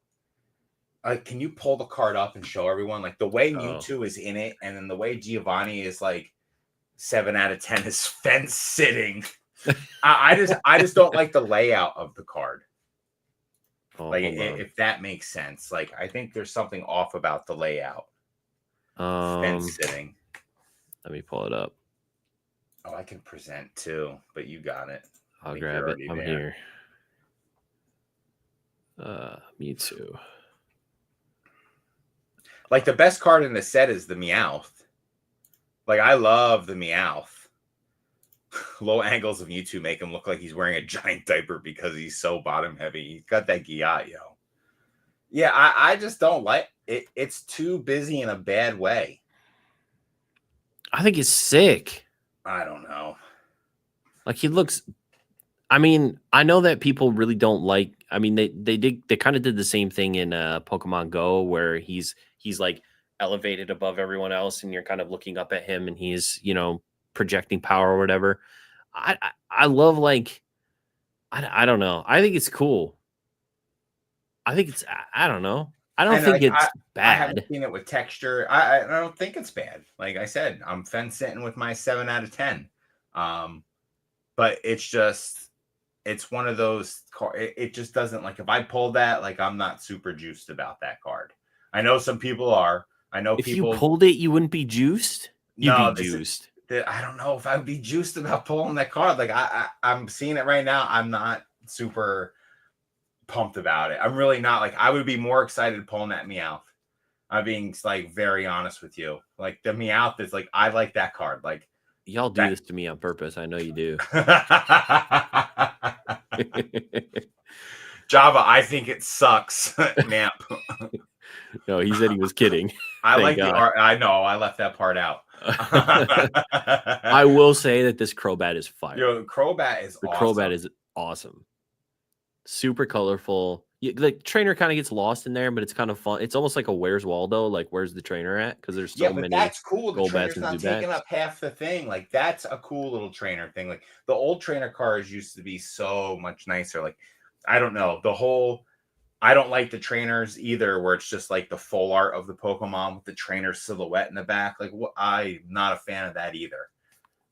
can you pull the card up and show everyone? Like, the way Mewtwo is in it, and then the way Giovanni is like 7 out of 10 is fence sitting I just don't like the layout of the card. Oh, Like, hold on. if that makes sense. Like, I think there's something off about the layout. Fence sitting. Let me pull it up. Oh, I can present too, but you got it. I'll grab it. I'm here. Mewtwo. Like, the best card in the set is the Meowth. Like, I love the Meowth. Low angles of Mewtwo make him look like he's wearing a giant diaper because he's so bottom heavy. He's got that Giat, yo. Yeah, I just don't like it. It's too busy in a bad way. I think it's sick. I don't know. Like, he looks. I mean, I know that people really don't like. I mean, they kind of did the same thing in Pokemon Go, where he's like elevated above everyone else, and you're kind of looking up at him, and he's projecting power or whatever. I love, like, I don't know. I think it's cool. I think it's I don't know. I don't think it's bad. I haven't seen it with texture. I don't think it's bad. Like I said, I'm fence sitting with my 7 out of 10. But it's one of those it just doesn't, like, if I pulled that, like, I'm not super juiced about that card. I know some people are. I know if people. If you pulled it, you wouldn't be juiced. You'd be juiced. I don't know if I would be juiced about pulling that card. Like, I'm seeing it right now. I'm not super pumped about it. I'm really not. Like, I would be more excited pulling that Meowth. I'm being, like, very honest with you. Like, the Meowth is, like, I like that card. Like, y'all do this to me on purpose. I know you do. Java, I think it sucks. Namp. No, he said he was kidding. I like the art. I know. I left that part out. I will say that this Crobat is fire. Crobat is awesome. Crobat is awesome. Super colorful. The trainer kind of gets lost in there, but it's kind of fun. It's almost like a Where's Waldo? Like, where's the trainer at? Because there's so many. That's cool. The trainer's not taking up half the thing. Like, that's a cool little trainer thing. Like, the old trainer cards used to be so much nicer. Like, I don't know. I don't like the trainers either, where it's just like the full art of the Pokemon with the trainer silhouette in the back. Like, I'm not a fan of that either.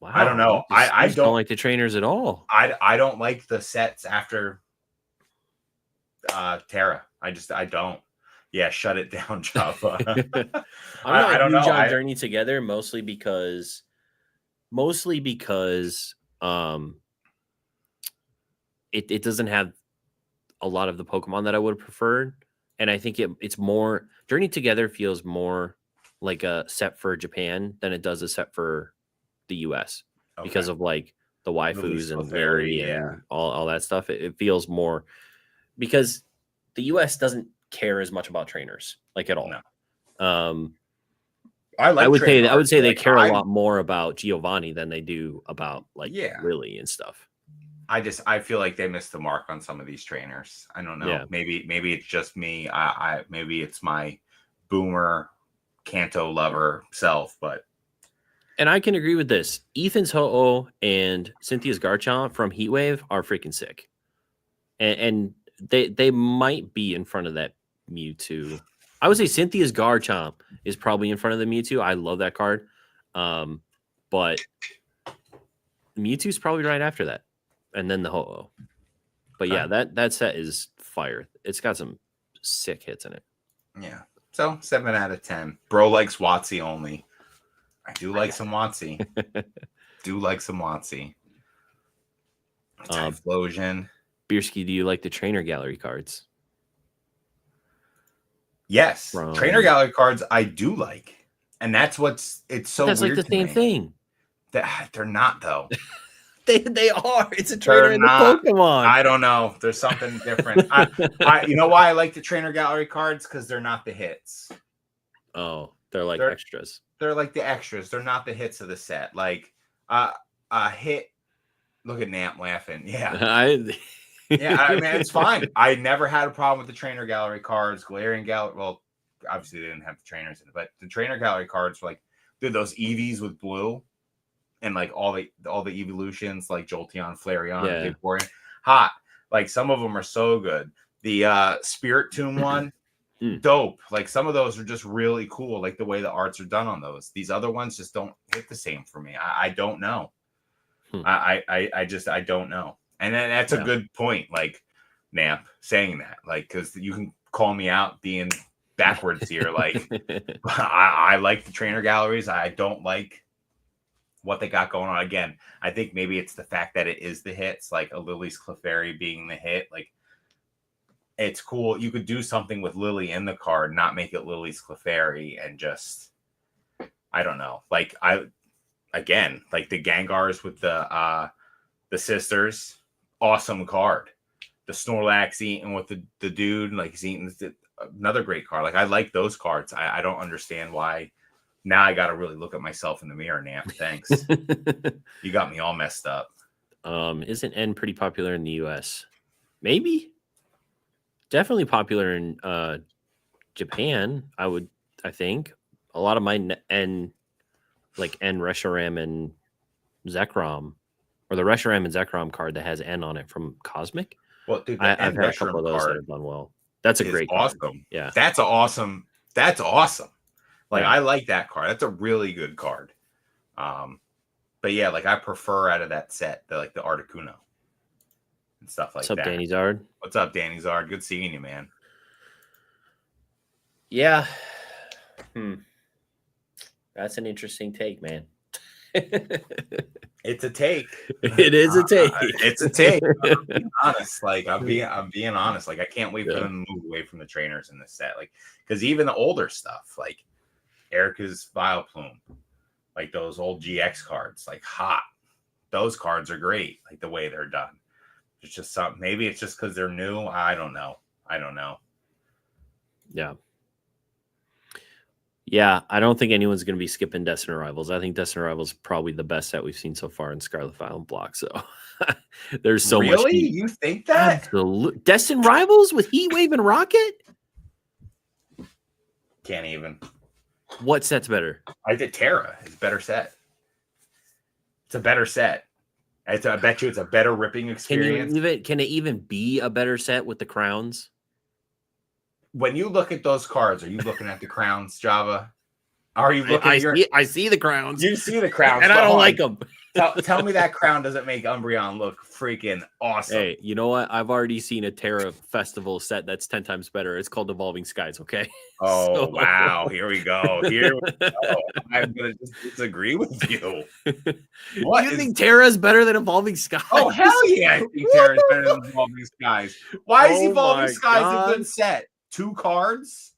Wow, I don't know. I don't like the trainers at all. I don't like the sets after Terra. I don't. Yeah, shut it down, Java. I don't know. On Journey Together mostly because it doesn't have a lot of the Pokemon that I would have preferred, and I think it's more. Journey Together feels more like a set for Japan than it does a set for the US because of, like, the waifus and Larry and all that stuff. It feels more because the US doesn't care as much about trainers, like, at all. No. I would say they care a lot more about Giovanni than they do about, like, Lily and stuff. I feel like they missed the mark on some of these trainers. I don't know. Yeah. Maybe it's just me. Maybe it's my boomer Kanto lover self, and I can agree with this. Ethan's Ho-Oh and Cynthia's Garchomp from Heatwave are freaking sick. And they might be in front of that Mewtwo. I would say Cynthia's Garchomp is probably in front of the Mewtwo. I love that card. But Mewtwo's probably right after that. And then the Ho-Oh. But yeah, that set is fire. It's got some sick hits in it. Yeah. So 7 out of 10. Bro likes Watsy only. I do like some Watsy. Explosion. Bierski, do you like the trainer gallery cards? Yes. Trainer gallery cards I do like. And that's it's so weird. That's like the same thing. They're not, though. They are. It's a trainer in the Pokemon. I don't know. There's something different. You know why I like the trainer gallery cards? Because they're not the hits. Oh, they're like extras. They're like the extras. They're not the hits of the set. Like a hit. Look at Namp laughing. Yeah. Yeah, I mean, it's fine. I never had a problem with the trainer gallery cards. Galarian Gallery. Well, obviously they didn't have the trainers in it, but the trainer gallery cards were like, dude, those EVs with blue. And, like, all the evolutions, like Jolteon, Flareon, Vaporeon, hot. Like, some of them are so good. The Spirit Tomb one, dope. Like, some of those are just really cool. Like, the way the arts are done on those. These other ones just don't hit the same for me. I don't know. Hmm. I don't know. And then that's a good point, like Namp saying that, like, because you can call me out being backwards here. Like, I like the trainer galleries. I don't like what they got going on. Again, I think maybe it's the fact that it is the hits, like a Lily's Clefairy being the hit. Like, it's cool. You could do something with Lily in the card, not make it Lily's Clefairy, and just, I don't know. Like, again, like the Gengars with the sisters, awesome card. The Snorlax eating with the dude, like he's eating another great card. Like, I like those cards. I don't understand why. Now I got to really look at myself in the mirror, Namp. Thanks. You got me all messed up. Isn't N pretty popular in the US? Maybe. Definitely popular in Japan, I think. A lot of my N, like N Reshiram and Zekrom, or the Reshiram and Zekrom card that has N on it from Cosmic. Well, dude, I've had a couple of those that have done well. That's a great awesome card. Yeah. That's awesome. Like, yeah. I like that card. That's a really good card. But yeah, like, I prefer out of that set the Articuno and stuff like that. What's up, Danny Zard? What's up, Danny Zard? Good seeing you, man. Yeah. That's an interesting take, man. It's a take. It is a take. It's a take. I'm being honest. Like, I'm being honest. Like, I can't wait for them to move away from the trainers in this set. Like, because even the older stuff, like Erica's Vileplume, like those old GX cards, like hot. Those cards are great. Like the way they're done. It's just something. Maybe it's just because they're new. I don't know. Yeah. Yeah, I don't think anyone's going to be skipping Destin Rivals. I think Destin Rivals is probably the best set we've seen so far in Scarlet File and Block. So there's so much. Really? You think that? Absolutely. Destin Rivals with Heat Wave and Rocket? Can't even. What set's better? I did Terra. It's a better set. It's a better set. I bet you it's a better ripping experience. Can it even be a better set with the crowns? When you look at those cards, are you looking at the crowns, Java? Are you looking? I see the crowns. You see the crowns, and I don't like them. Tell me that crown doesn't make Umbreon look freaking awesome. Hey, you know what? I've already seen a Terra Festival set that's 10 times better. It's called Evolving Skies, okay? Oh, wow. Here we go. I'm going to just disagree with you. What? You think Terra's better than Evolving Skies? Oh, hell yeah. I think Terra's better than Evolving Skies. Why is Evolving Skies a good set? 2 cards?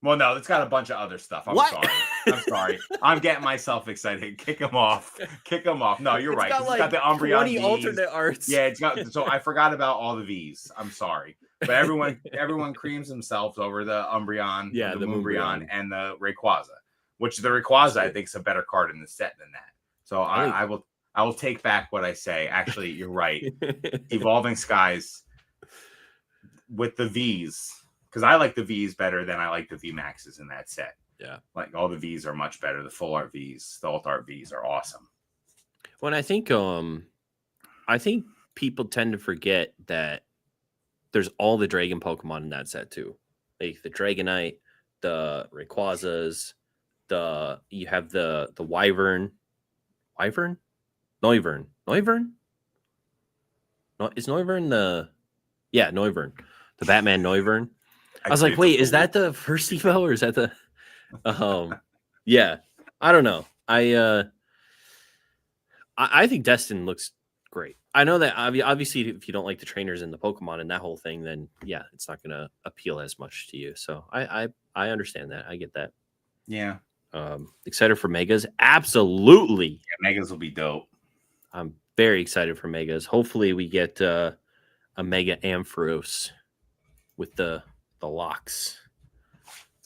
Well, no, it's got a bunch of other stuff. I'm sorry. I'm getting myself excited. Kick him off. No, you're right. It's got the Umbreon 20 alternate arts. Yeah, it's got. So I forgot about all the V's. I'm sorry, but everyone creams themselves over the Umbreon, the Moonbreon, and the Rayquaza. Which the Rayquaza I think is a better card in the set than that. So I will take back what I say. Actually, you're right. Evolving Skies with the V's. Because I like the V's better than I like the V Maxes in that set. Yeah. Like all the V's are much better. The full art V's, the alt art V's are awesome. Well, I think people tend to forget that there's all the Dragon Pokemon in that set too. Like the Dragonite, the Rayquazas, you have the Wyvern. Noivern. No, is Noivern Noivern. The Batman Noivern. I was like, wait, is that the first evo or is that the yeah. I don't know. I think Destin looks great. I know that obviously if you don't like the trainers and the Pokemon and that whole thing, then yeah, it's not gonna appeal as much to you. So I understand that. I get that. Yeah. Excited for Megas? Absolutely. Yeah, Megas will be dope. I'm very excited for Megas. Hopefully we get a Mega Ampharos with the locks,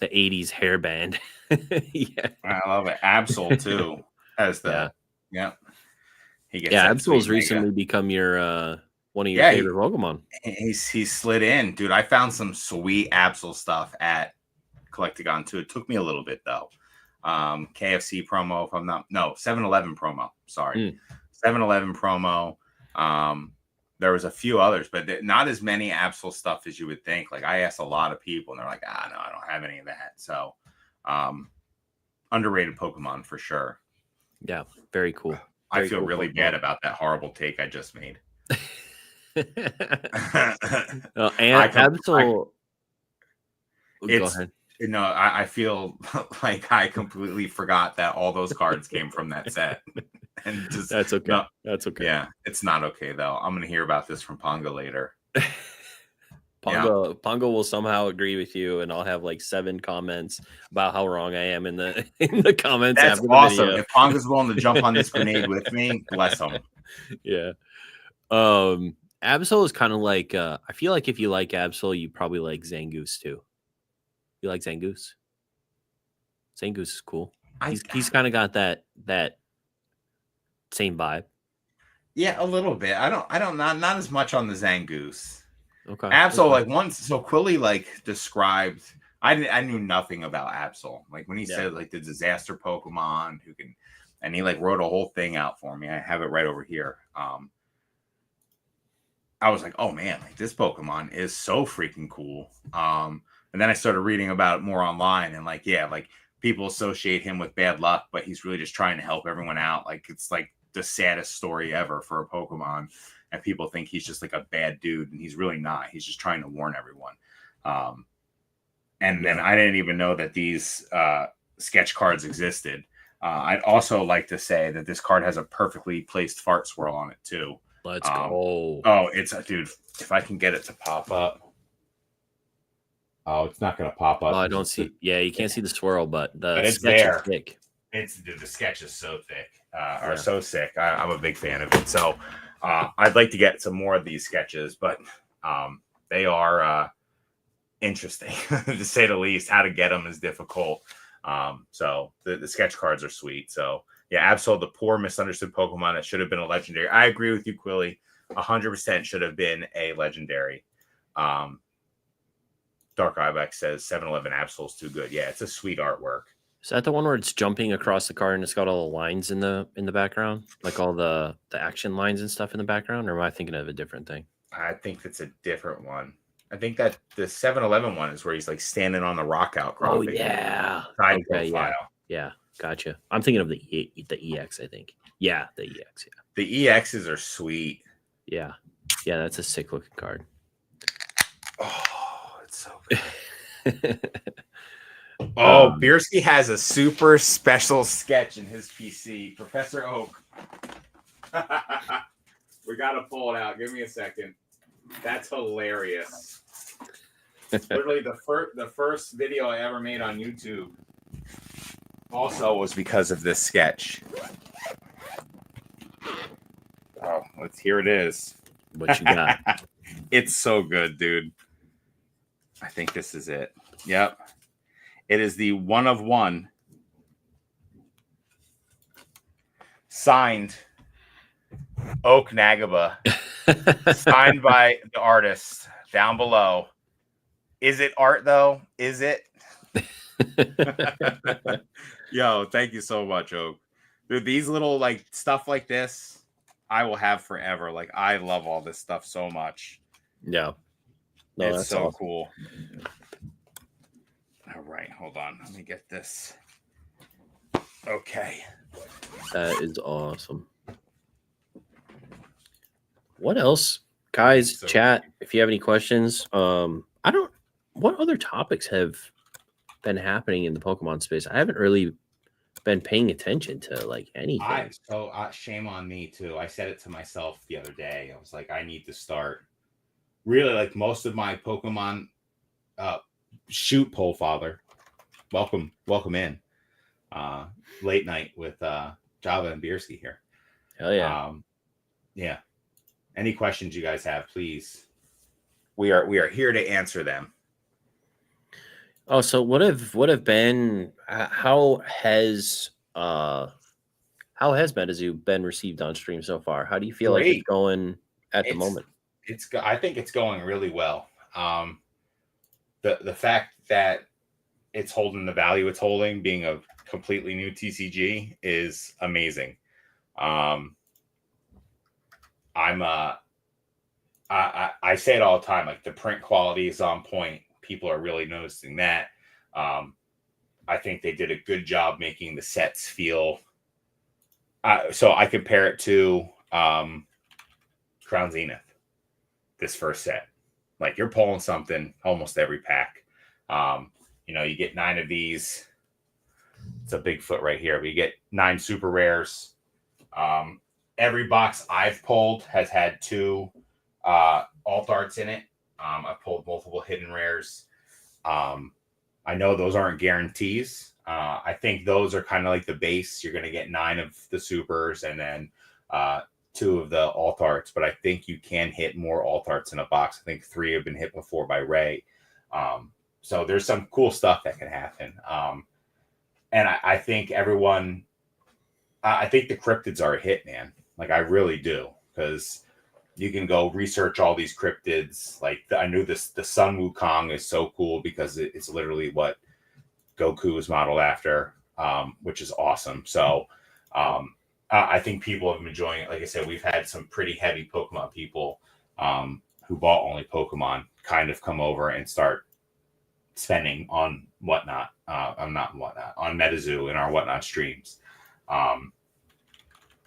the 80s hairband. Yeah, I love it. Absol too as the he gets Absol's recently become your one of your favorite Pokemon. He's slid in, dude. I found some sweet Absol stuff at Collectagon too. It took me a little bit though. KFC promo, if I'm not 7-Eleven promo. Sorry, 7-Eleven promo. There was a few others, but not as many Absol stuff as you would think. Like I asked a lot of people, and they're like, "No, I don't have any of that." So, underrated Pokemon for sure. Yeah, very cool. I Very feel cool really Pokemon. bad about that horrible take I just made. And Absol. Go It's ahead. I feel like I completely forgot that all those cards came from that set. And just That's okay. no, That's okay. yeah, it's not okay though. I'm gonna hear about this from Ponga later. Pongo will somehow agree with you, and I'll have like 7 comments about how wrong I am in the comments. That's after the awesome. video. If Ponga's willing to jump on this grenade with me, bless him. Yeah. Absol is kind of like I feel like if you like Absol, you probably like Zangoose too. You like Zangoose? Zangoose is cool. He's kind of got that same vibe. Yeah, a little bit. Not as much on the Zangoose. Okay. Absol, Okay. like once, so Quilly like described. I knew nothing about Absol. Like when he said like the disaster Pokemon who can, and he like wrote a whole thing out for me. I have it right over here. I was like, oh man, like this Pokemon is so freaking cool. And then I started reading about it more online, and like, yeah, like people associate him with bad luck, but he's really just trying to help everyone out. Like it's like the saddest story ever for a Pokemon, and people think he's just like a bad dude, and he's really not. He's just trying to warn everyone. And then I didn't even know that these sketch cards existed. I'd also like to say that this card has a perfectly placed fart swirl on it too. Let's go. Oh, it's a dude. If I can get it to pop up. Oh, it's not going to pop up. Oh, I don't see. Yeah, you can't see the swirl, but the it's sketch there. is thick. The sketch is so thick, or so sick. I'm a big fan of it. So I'd like to get some more of these sketches, but they are interesting to say the least. How to get them is difficult. So the sketch cards are sweet. So yeah, Absol, the poor misunderstood Pokemon that should have been a legendary. I agree with you, Quilly. 100% should have been a legendary. Dark Ibex says 7-Eleven Absol's too good. Yeah, it's a sweet artwork. Is that the one where it's jumping across the card and it's got all the lines in the background, like all the action lines and stuff in the background? Or am I thinking of a different thing? I think it's a different one. I think that the 7-Eleven one is where he's like standing on the rock outcropping. Oh yeah. Side Okay, profile. Yeah. Gotcha. I'm thinking of the EX, I think. Yeah, the EX. Yeah. The EXs are sweet. Yeah. Yeah, that's a sick looking card. Oh, it's so good. Oh, Biersky has a super special sketch in his PC. Professor Oak. We got to pull it out. Give me a second. That's hilarious. Literally the first video I ever made on YouTube also was because of this sketch. Oh, here it is. What you got? It's so good, dude. I think this is it. Yep. It is the 1 of 1 signed Oak Nagaba, signed by the artist down below. Is it art though? Is it? Yo, thank you so much, Oak. Dude, these little like stuff like this, I will have forever. Like I love all this stuff so much. Yeah. No, it's that's so awesome. cool. All right, hold on. Let me get this. Okay. That is awesome. What else? Guys, chat, if you have any questions. What other topics have been happening in the Pokemon space? I haven't really been paying attention to like anything. Shame on me too. I said it to myself the other day. I was like, I need to start really like most of my Pokemon shoot pole father. Welcome in. Late night with Java and Biersky here. Hell yeah. Yeah. Any questions you guys have, please. We are here to answer them. Oh, so what have been how has Metazoo been received on stream so far? How do you feel like it's going at the moment? I think it's going really well. The fact that it's holding the value it's holding, being a completely new TCG, is amazing. I say it all the time, like the print quality is on point. People are really noticing that. I think they did a good job making the sets feel So I compare it to Crown Zenith. This first set, like you're pulling something almost every pack. You get 9 of these. It's a Bigfoot right here, but you get 9 super rares. Every box I've pulled has had 2 alt arts in it. I've pulled multiple hidden rares. I know those aren't guarantees. I think those are kind of like the base. You're going to get 9 of the supers and then 2 of the alt arts, but I think you can hit more alt arts in a box. I think 3 have been hit before by Ray. So there's some cool stuff that can happen. And I think I think the cryptids are a hit, man. Like I really do, because you can go research all these cryptids. Like I knew the Sun Wukong is so cool because it's literally what Goku is modeled after, which is awesome. So I think people have been enjoying it. Like I said, we've had some pretty heavy Pokemon people who bought only Pokemon kind of come over and start spending on whatnot. On Metazoo in our whatnot streams.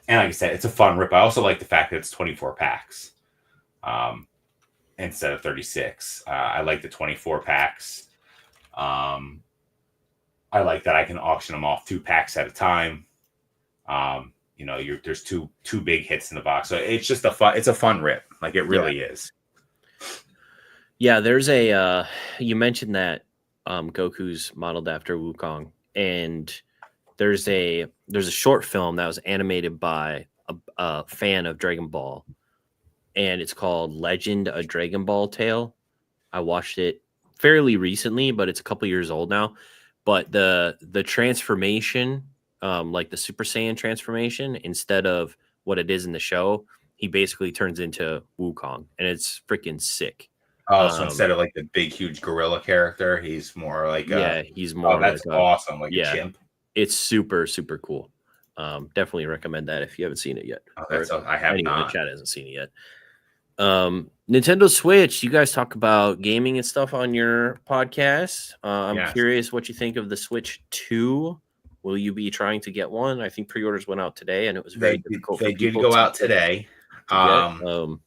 And like I said, it's a fun rip. I also like the fact that it's 24 packs instead of 36. I like the 24 packs. I like that I can auction them off 2 packs at a time. There's two big hits in the box, so it's just it's a fun rip. Like it really is. Yeah, there's you mentioned that Goku's modeled after Wukong, and there's a short film that was animated by a fan of Dragon Ball, and it's called Legend: A Dragon Ball Tale. I watched it fairly recently, but it's a couple years old now. But the transformation, like the Super Saiyan transformation, instead of what it is in the show, he basically turns into Wukong, and it's freaking sick. Oh, so instead of like the big, huge gorilla character, he's more like he's more. That's like awesome, like a chimp. It's super, super cool. Definitely recommend that if you haven't seen it yet. Okay, so I have anyone not. in the chat hasn't seen it yet. Nintendo Switch, you guys talk about gaming and stuff on your podcast. I'm curious what you think of the Switch 2. Will you be trying to get one? I think pre-orders went out today, and it was very difficult. They did go out today. I'm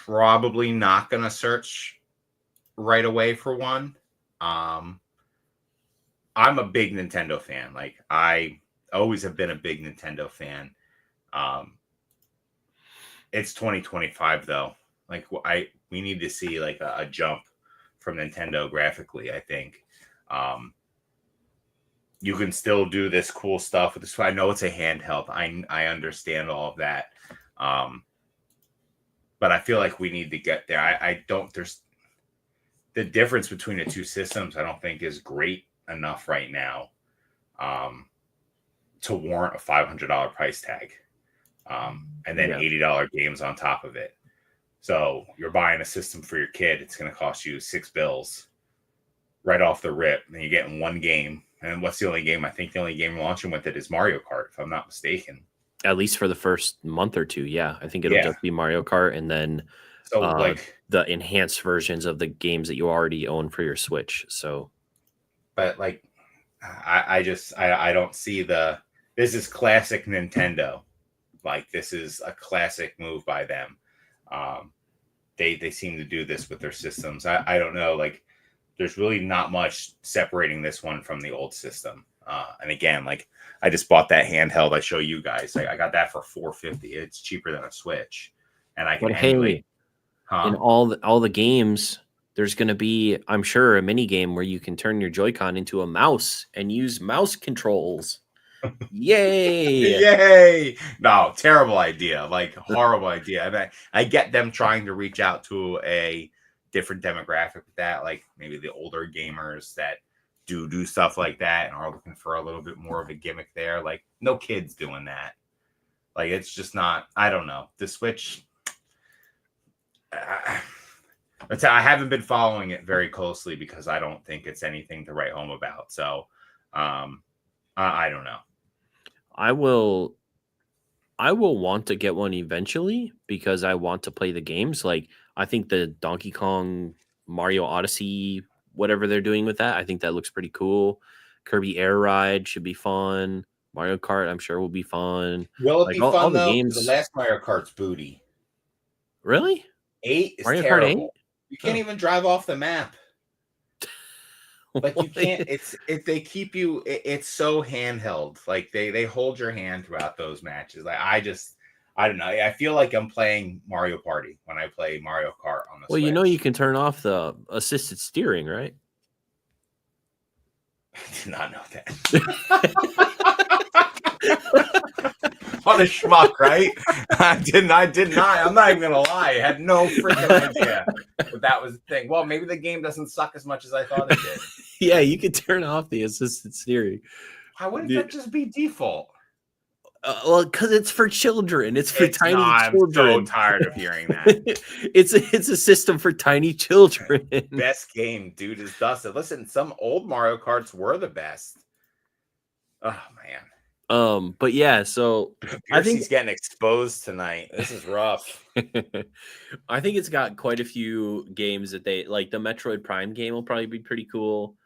probably not going to search right away for one. I'm a big Nintendo fan. Like I always have been a big Nintendo fan. It's 2025 though. Like we need to see like a jump from Nintendo graphically. I think you can still do this cool stuff with this. I know it's a handheld. I understand all of that. But I feel like we need to get there. There's the difference between the two systems. I don't think is great enough right now to warrant a $500 price tag. And then $80 games on top of it. So you're buying a system for your kid. It's going to cost you $6 right off the rip. And you're getting one game. And what's the only game? I think the only game launching with it is Mario Kart, if I'm not mistaken. At least for the first month or two. Yeah. I think it'll just be Mario Kart. And then the enhanced versions of the games that you already own for your Switch. So, but like, I don't see this is classic Nintendo. Like this is a classic move by them. They seem to do this with their systems. I don't know. Like there's really not much separating this one from the old system. And again, like I just bought that handheld. I show you guys. I got that for $450. It's cheaper than a Switch, and I can emulate. In all the games, there's going to be, I'm sure, a mini game where you can turn your Joy-Con into a mouse and use mouse controls. Yay! Yay! No, terrible idea. Like horrible idea. I get them trying to reach out to a different demographic with that, like maybe the older gamers that do stuff like that and are looking for a little bit more of a gimmick there. Like no kids doing that. Like it's just not. I don't know. The Switch. I haven't been following it very closely because I don't think it's anything to write home about. So I don't know. I will want to get one eventually because I want to play the games. Like I think the Donkey Kong Mario Odyssey, whatever they're doing with that, I think that looks pretty cool. Kirby Air Ride should be fun. Mario Kart, I'm sure will be fun. Will it Like be all fun the though? Because the games. last Mario Kart's booty. Really? 8 is Mario Kart 8? terrible. You can't even drive off the map. Like you can't. They keep you. It's so handheld. Like they hold your hand throughout those matches. Like I don't know. I feel like I'm playing Mario Party when I play Mario Kart on the Well, Switch. you know you can turn off the assisted steering, right? I did not know that. What a schmuck, right? I did not. I'm not even gonna lie. I had no freaking idea. But that was the thing. Well, maybe the game doesn't suck as much as I thought it did. Yeah, you can turn off the assisted steering. Why wouldn't that just be default? Well, because it's for children. It's for tiny I'm children. so tired of hearing that. It's a system for tiny children. Best game, dude, is dusted. Listen, some old Mario Karts were the best. Oh man. But yeah, so I think Piercy's getting exposed tonight. This is rough. I think it's got quite a few games that they like. The Metroid Prime game will probably be pretty cool.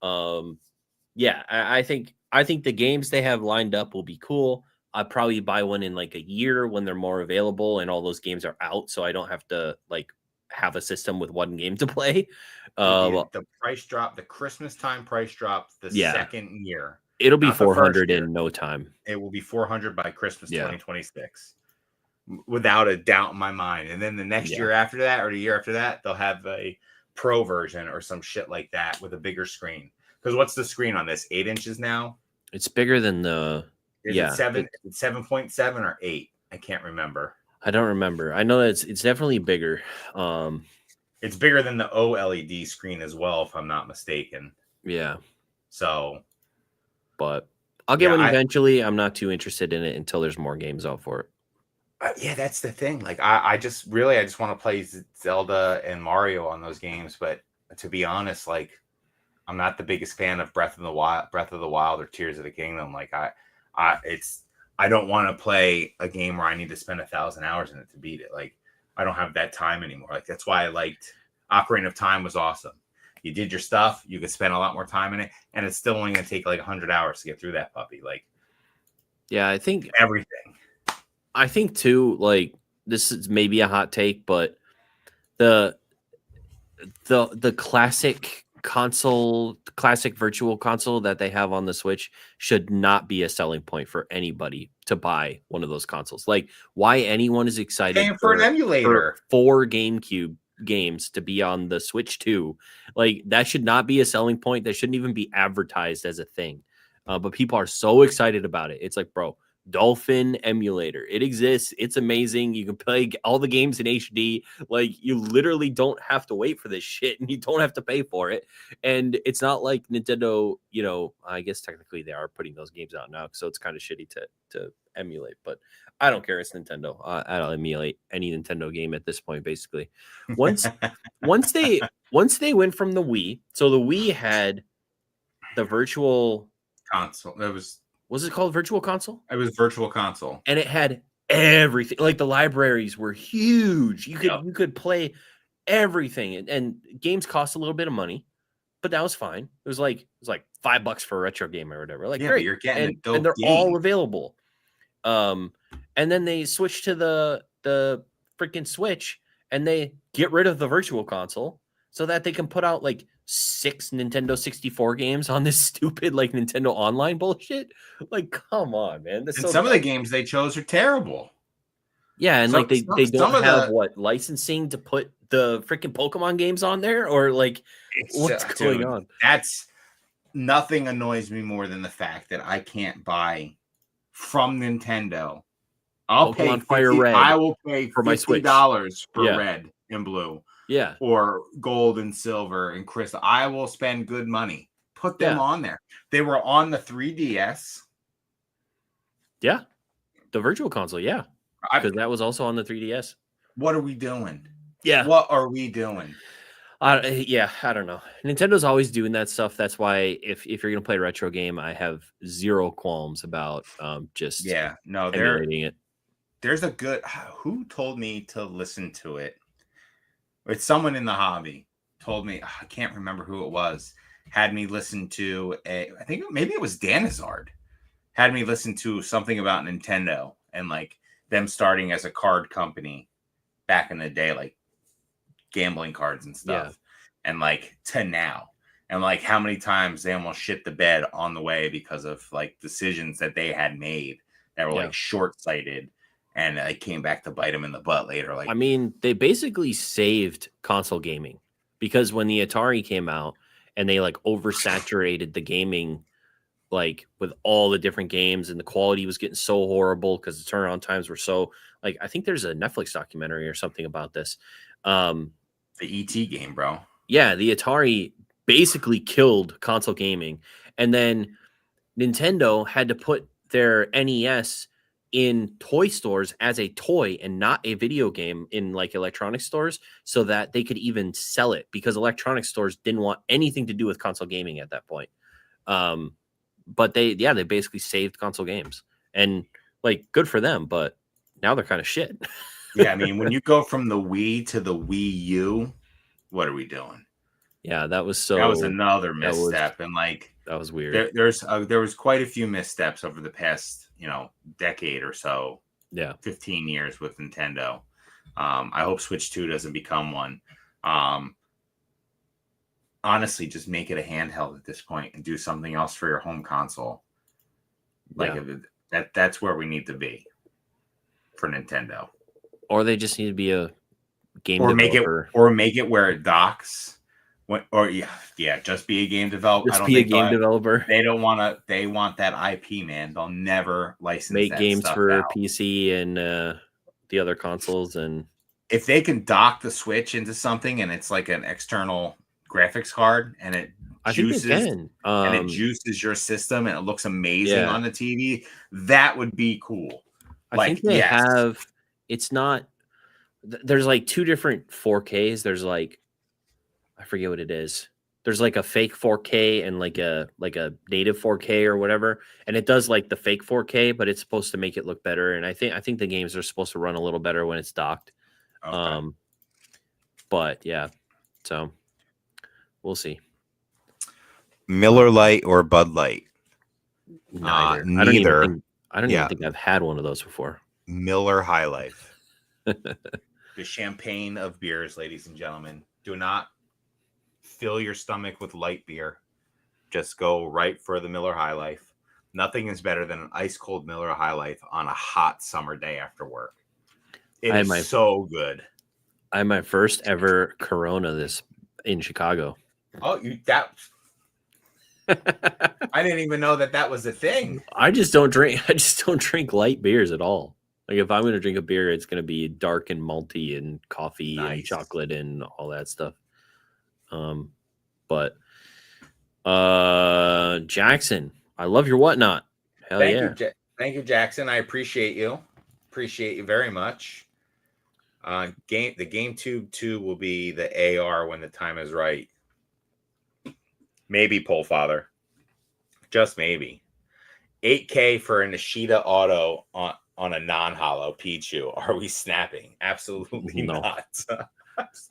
Yeah, I think the games they have lined up will be cool. I'd probably buy one in like a year when they're more available and all those games are out, so I don't have to like have a system with one game to play. The price drop, the Christmas time price drop, the second year. It'll be 400 in no time. It will be 400 by Christmas 2026, without a doubt in my mind. And then the next year after that, or the year after that, they'll have a pro version or some shit like that with a bigger screen. Because what's the screen on this? 8 inches now. It's bigger than the. Is it 7.7 or 8? I can't remember. I don't remember. I know that it's definitely bigger. It's bigger than the OLED screen as well, if I'm not mistaken. Yeah. So, but I'll get one eventually. I'm not too interested in it until there's more games out for it. Yeah, that's the thing. Like, I just want to play Zelda and Mario on those games. But to be honest, like, I'm not the biggest fan of Breath of the Wild or Tears of the Kingdom. Like, I don't want to play a game where I need to spend 1,000 hours in it to beat it. Like, I don't have that time anymore. Like, that's why I liked Ocarina of Time. Was awesome. You did your stuff. You could spend a lot more time in it, and it's still only going to take like 100 hours to get through that puppy. Like, yeah, I think everything. I think too. Like, this is maybe a hot take, but the classic virtual console that they have on the Switch should not be a selling point for anybody to buy one of those consoles. Like, why anyone is excited for an emulator for 4 GameCube games to be on the Switch 2, like, that should not be a selling point. That shouldn't even be advertised as a thing. But people are so excited about it. It's like, bro, Dolphin emulator. It exists. It's amazing. You can play all the games in HD. Like, you literally don't have to wait for this shit, and you don't have to pay for it. And it's not like Nintendo, you know, I guess technically they are putting those games out now, so it's kind of shitty to emulate, but I don't care. It's Nintendo. I'll emulate any Nintendo game at this point, basically. Once they went from the Wii, so the Wii had the virtual console. Was it called Virtual Console? It was Virtual Console. And it had everything. Like, the libraries were huge. You could play everything. And games cost a little bit of money, but that was fine. It was like $5 for a retro game or whatever. Like, great. You're getting and they're all available. And then they switched to the freaking Switch, and they get rid of the Virtual Console so that they can put out like 6 Nintendo 64 games on this stupid like Nintendo Online bullshit. Like, come on, man. And some of the games they chose are terrible. Yeah, and like they don't have licensing to put the freaking Pokemon games on there, or like what's going on? That's nothing annoys me more than the fact that I can't buy from Nintendo. I'll pay Fire Red. I will pay for my Switch $50 for red and blue. Yeah. Or gold and silver and crystal. I will spend good money. Put them on there. They were on the 3DS. Yeah. The Virtual Console, yeah. Because that was also on the 3DS. What are we doing? Yeah. What are we doing? I don't know. Nintendo's always doing that stuff. That's why if you're going to play a retro game, I have zero qualms about just emulating it. There's a good... Who told me to listen to it? It's someone in the hobby told me, I can't remember who it was, had me listen to I think maybe it was Danizard. had me listen to something about Nintendo and like them starting as a card company back in the day, like gambling cards and stuff, and like to now. And like how many times they almost shit the bed on the way because of like decisions that they had made that were like short-sighted, and it came back to bite them in the butt later. Like, I mean, they basically saved console gaming because when the Atari came out and they like oversaturated the gaming, like with all the different games, and the quality was getting so horrible because the turnaround times were so like, I think there's a Netflix documentary or something about this. The ET game, bro. Yeah, the Atari basically killed console gaming, and then Nintendo had to put their NES in toy stores as a toy and not a video game in like electronic stores so that they could even sell it, because electronic stores didn't want anything to do with console gaming at that point. But they basically saved console games, and like good for them, but now they're kind of shit. Yeah, I mean, when you go from the Wii to the Wii U, what are we doing? Yeah, that was another misstep, and like that was weird. There was quite a few missteps over the past decade or so. Yeah, 15 years with Nintendo. I hope Switch 2 doesn't become one. Honestly, just make it a handheld at this point and do something else for your home console. Like that's where we need to be for Nintendo. Or they just need to be a game developer. Make it where it docks. Just be a game developer. Just be a game developer. They don't want to. They want that IP, man. They'll never license make that games stuff for out. PC and the other consoles. And if they can dock the Switch into something and it's like an external graphics card and it juices and it juices your system and it looks amazing on the TV, that would be cool. I think they have. It's not. There's like two different 4Ks. There's like, I forget what it is. There's like a fake 4K and like a native 4K or whatever, and it does like the fake 4K, but it's supposed to make it look better. And I think the games are supposed to run a little better when it's docked. Okay. But yeah, so we'll see. Miller Lite or Bud Light? Neither. Neither. I don't even think I've had one of those before. Miller High Life. The champagne of beers, ladies and gentlemen. Do not fill your stomach with light beer. Just go right for the Miller High Life. Nothing is better than an ice cold Miller High Life on a hot summer day after work. It is so good. I had my first ever Corona in Chicago. Oh, I didn't even know that was a thing. I just don't drink light beers at all. Like if I'm going to drink a beer, it's going to be dark and malty and coffee and chocolate and all that stuff. But Jackson, I love your whatnot. Thank you, Jackson. I appreciate you. Appreciate you very much. The GameTube 2 will be the AR when the time is right. Maybe Polefather. Just maybe. 8K for an Ishida auto on a non-hollow Pichu. Are we snapping? Absolutely not.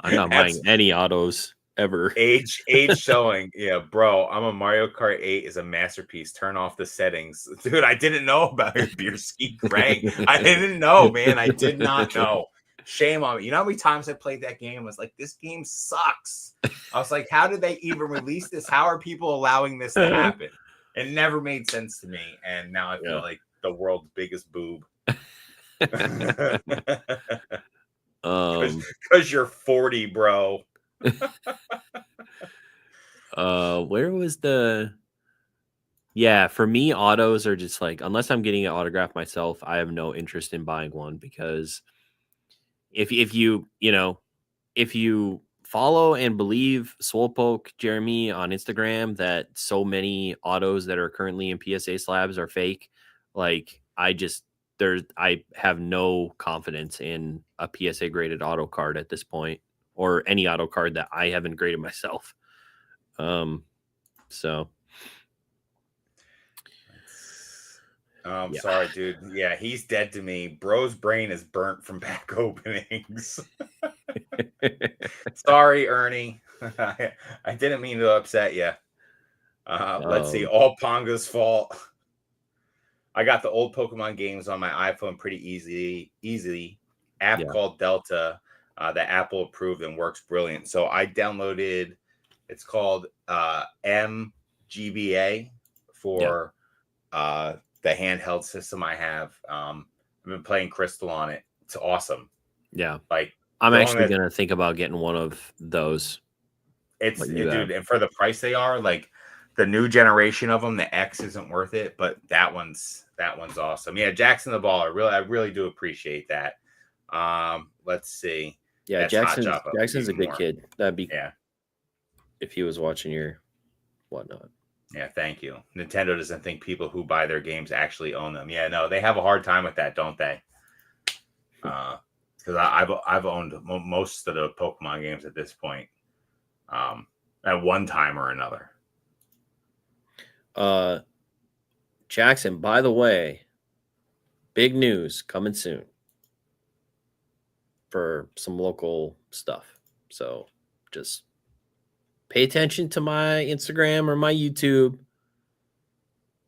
I'm not buying any autos ever. Age showing. Yeah, bro. I'm a Mario Kart 8 is a masterpiece. Turn off the settings. Dude, I didn't know about your beer ski, Greg. I didn't know, man. I did not know. Shame on me. You know how many times I played that game? I was like, this game sucks. I was like, how did they even release this? How are people allowing this to happen? It never made sense to me. And now I feel like the world's biggest boob. Because you're 40, bro. Where was for me, autos are just like, unless I'm getting it autographed myself, I have no interest in buying one, because if you follow and believe Swolepoke Jeremy on Instagram that so many autos that are currently in PSA slabs are fake, like I have no confidence in a PSA graded auto card at this point, or any auto card that I haven't graded myself. Sorry, dude. Yeah, he's dead to me. Bro's brain is burnt from back openings. Sorry, Ernie. I didn't mean to upset you. Let's see. All Ponga's fault. I got the old Pokemon games on my iPhone pretty easily. App called Delta that Apple approved and works brilliant. So I downloaded. It's called MGBA for the handheld system I have. I've been playing Crystal on it. It's awesome. Yeah. Like I'm actually going to think about getting one of those. Dude, and for the price they are, like the new generation of them, the X isn't worth it, but that one's awesome. Yeah, Jackson the Baller. I really do appreciate that. Let's see. Yeah, that's Jackson's a good kid. That'd be yeah. If he was watching your whatnot. Yeah, thank you. Nintendo doesn't think people who buy their games actually own them. Yeah, no, they have a hard time with that, don't they? Because I've owned most of the Pokemon games at this point, at one time or another. Jackson, by the way, big news coming soon for some local stuff. So just pay attention to my Instagram or my YouTube.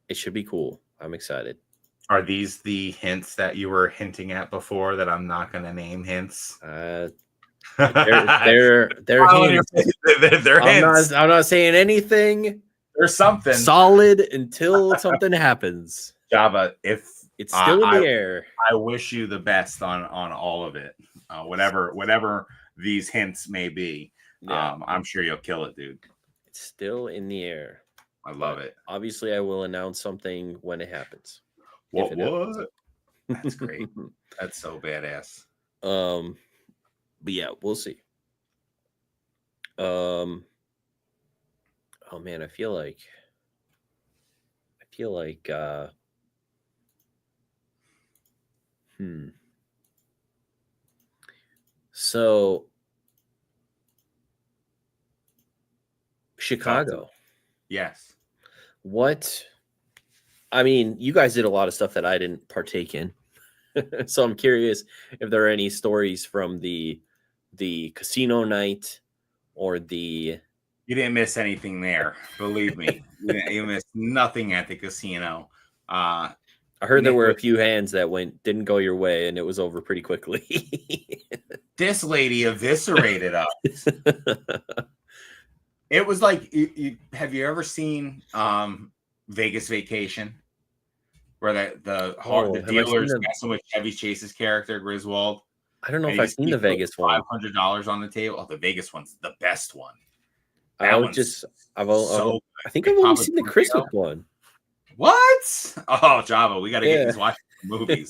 It should be cool. I'm excited. Are these the hints that you were hinting at before that I'm not going to name hints? They're hints. They're hints. I'm not saying anything. There's something solid until something happens. Java, if it's still in the air, I wish you the best on all of it. Whatever these hints may be. Yeah. I'm sure you'll kill it, dude. It's still in the air. I love it. Obviously, I will announce something when it happens. What? That's great. That's so badass. But yeah, we'll see. Oh man, I feel like So Chicago. Yes. What? I mean, you guys did a lot of stuff that I didn't partake in. So I'm curious if there are any stories from the casino night or the... You didn't miss anything there. Believe me. You missed nothing at the casino. I heard there were a few hands that didn't go your way, and it was over pretty quickly. This lady eviscerated us. It was like, have you ever seen Vegas Vacation, where the dealers messing with Chevy Chase's character Griswold? I don't know if I've seen the Vegas one. $500 on the table. Oh, the Vegas one's the best one. I think I've only seen the Christmas one. What? Oh, Java, we got to get these watching movies.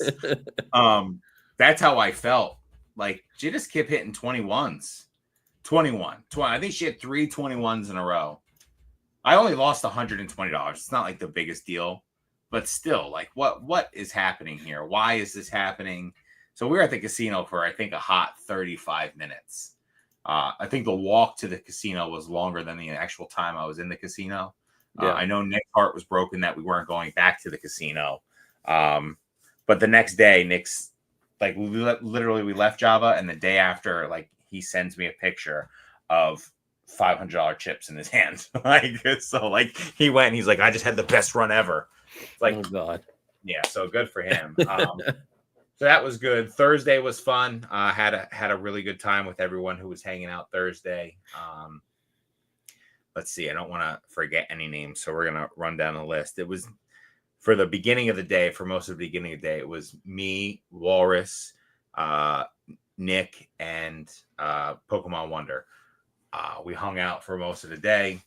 That's how I felt. Like, she just kept hitting 21s. 21. I think she had 3 21s in a row. I only lost $120. It's not like the biggest deal, but still, like, what is happening here? Why is this happening? So we were at the casino for, I think, a hot 35 minutes. I think the walk to the casino was longer than the actual time I was in the casino. I know Nick's heart was broken that we weren't going back to the casino. But the next day, Nick's like, we left Java, and the day after, like, he sends me a picture of $500 chips in his hand. Like, he went and he's like, I just had the best run ever. Like, oh God. Yeah, so good for him. So that was good. Thursday was fun. Had a really good time with everyone who was hanging out Thursday. Let's see. I don't want to forget any names, so we're gonna run down the list. It was for the beginning of the day. For most of the beginning of the day, it was me, Walrus, Nick, and Pokemon Wonder. We hung out for most of the day.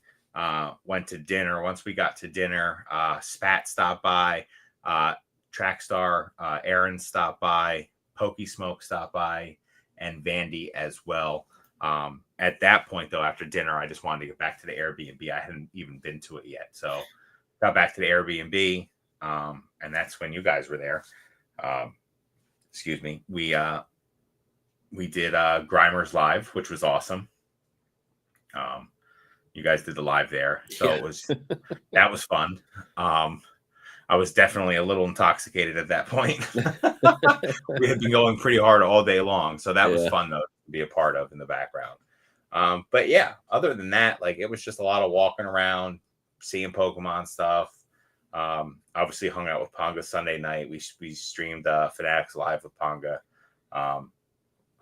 Went to dinner. Once we got to dinner, Spat stopped by. Trackstar, Aaron stopped by, Pokey Smoke stopped by, and Vandy as well. At that point, though, after dinner, I just wanted to get back to the Airbnb. I hadn't even been to it yet. So got back to the Airbnb, and that's when you guys were there. Excuse me. We did Grimer's Live, which was awesome. You guys did the live there. So that was fun. I was definitely a little intoxicated at that point. We had been going pretty hard all day long. So that was fun, though, to be a part of in the background. But yeah, other than that, like, it was just a lot of walking around, seeing Pokemon stuff. Obviously hung out with Ponga Sunday night. We streamed Fanatics Live with Ponga.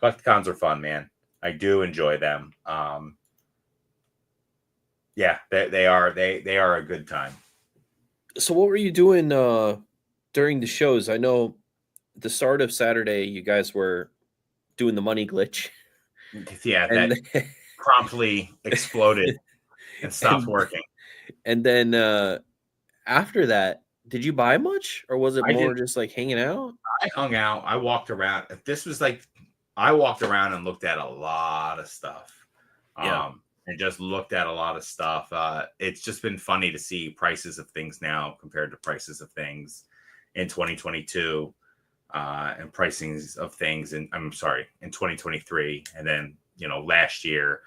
Collecticons are fun, man. I do enjoy them. Yeah, they are a good time. So what were you doing during the shows? I know the start of Saturday, you guys were doing the money glitch. Yeah, And that promptly exploded and stopped working. And then after that, did you buy much, or was it more just like hanging out? I hung out. I walked around. This was like, I walked around and looked at a lot of stuff. And just looked at a lot of stuff. It's just been funny to see prices of things now compared to prices of things in 2022, and pricings of things in 2023, and then last year.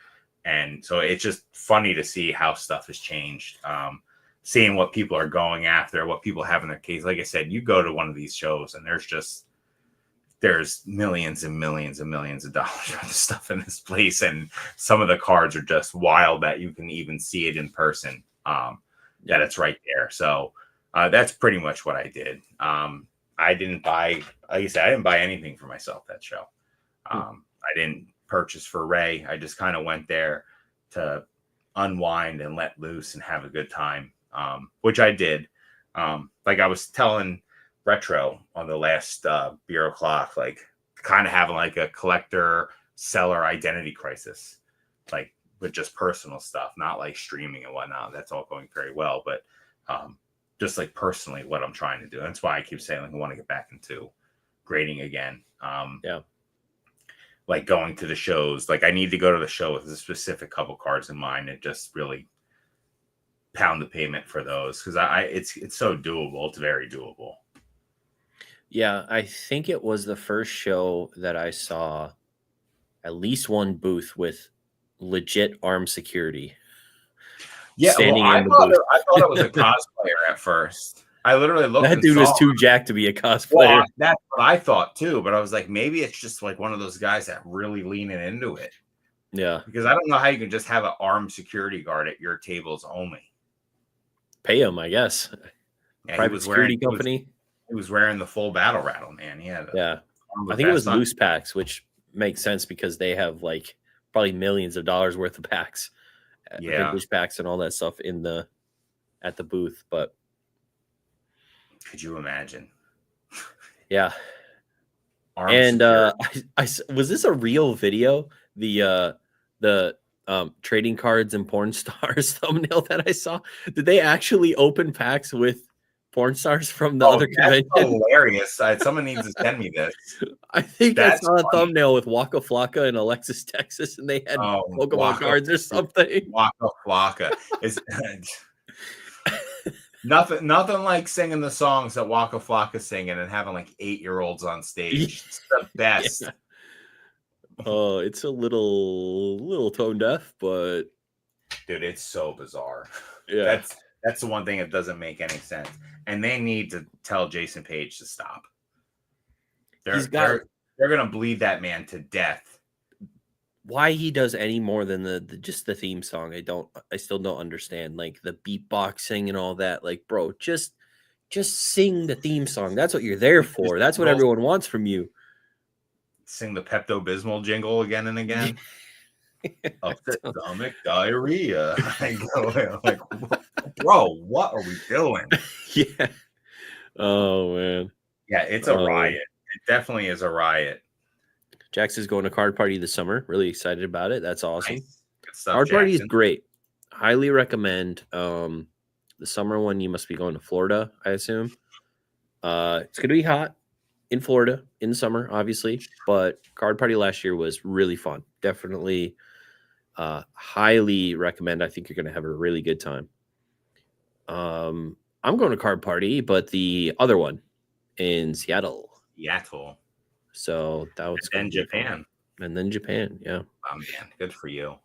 And so it's just funny to see how stuff has changed. Seeing what people are going after, what people have in their case. Like I said, you go to one of these shows and there's millions and millions and millions of dollars worth of stuff in this place. And some of the cards are just wild that you can even see it in person. That it's right there. So that's pretty much what I did. I didn't buy, like I said, I didn't buy anything for myself that show. I didn't purchase for Ray. I just kind of went there to unwind and let loose and have a good time, which I did. Like I was telling Retro on the last Beer O'Clock, like kind of having like a collector seller identity crisis, like with just personal stuff, not like streaming and whatnot. That's all going very well, but just like personally what I'm trying to do. That's why I keep saying like I want to get back into grading again. Like going to the shows, like I need to go to the show with a specific couple cards in mind and just really pound the payment for those, because it's so doable. It's very doable. Yeah, I think it was the first show that I saw at least one booth with legit armed security. Yeah, I thought it was a cosplayer at first. I literally looked. That dude was too jacked to be a cosplayer. That's what I thought too, but I was like, maybe it's just like one of those guys that really leaning into it. Yeah, because I don't know how you can just have an armed security guard at your tables only. Pay him, I guess. Yeah, private security company. He was wearing the full battle rattle, man. He had I think it was loose packs, which makes sense because they have like probably millions of dollars worth of packs, vintage packs and all that stuff at the booth. But could you imagine? Yeah. And I was this a real video? The trading cards and porn stars thumbnail that I saw. Did they actually open packs with porn stars from the other convention? Hilarious. Someone needs to send me this. I think I saw a thumbnail with Waka Flocka and Alexis Texas, and they had Pokemon cards or something. Waka Flocka is nothing like singing the songs that Waka Flocka singing and having like 8-year-olds on stage. It's the best. Yeah. Oh, it's a little tone deaf, but dude, it's so bizarre. Yeah, that's the one thing that doesn't make any sense. And they need to tell Jason Page to stop. They're gonna bleed that man to death. Why he does any more than just the theme song, I still don't understand. Like the beatboxing and all that. Like, bro, just sing the theme song. That's what you're there for. That's what everyone wants from you. Sing the Pepto-Bismol jingle again and again. Stomach diarrhea. Like, bro, what are we doing? Yeah. Oh man. Yeah, it's a riot. It definitely is a riot. Jax is going to Card Party this summer. Really excited about it. That's awesome. Nice. Good stuff, Card Party is great. Highly recommend. The summer one, you must be going to Florida, I assume. It's going to be hot in Florida in summer, obviously, but Card Party last year was really fun. Definitely highly recommend. I think you're going to have a really good time. I'm going to Card Party, but the other one in Seattle. So that was Japan. And then Japan, yeah. Oh man, good for you.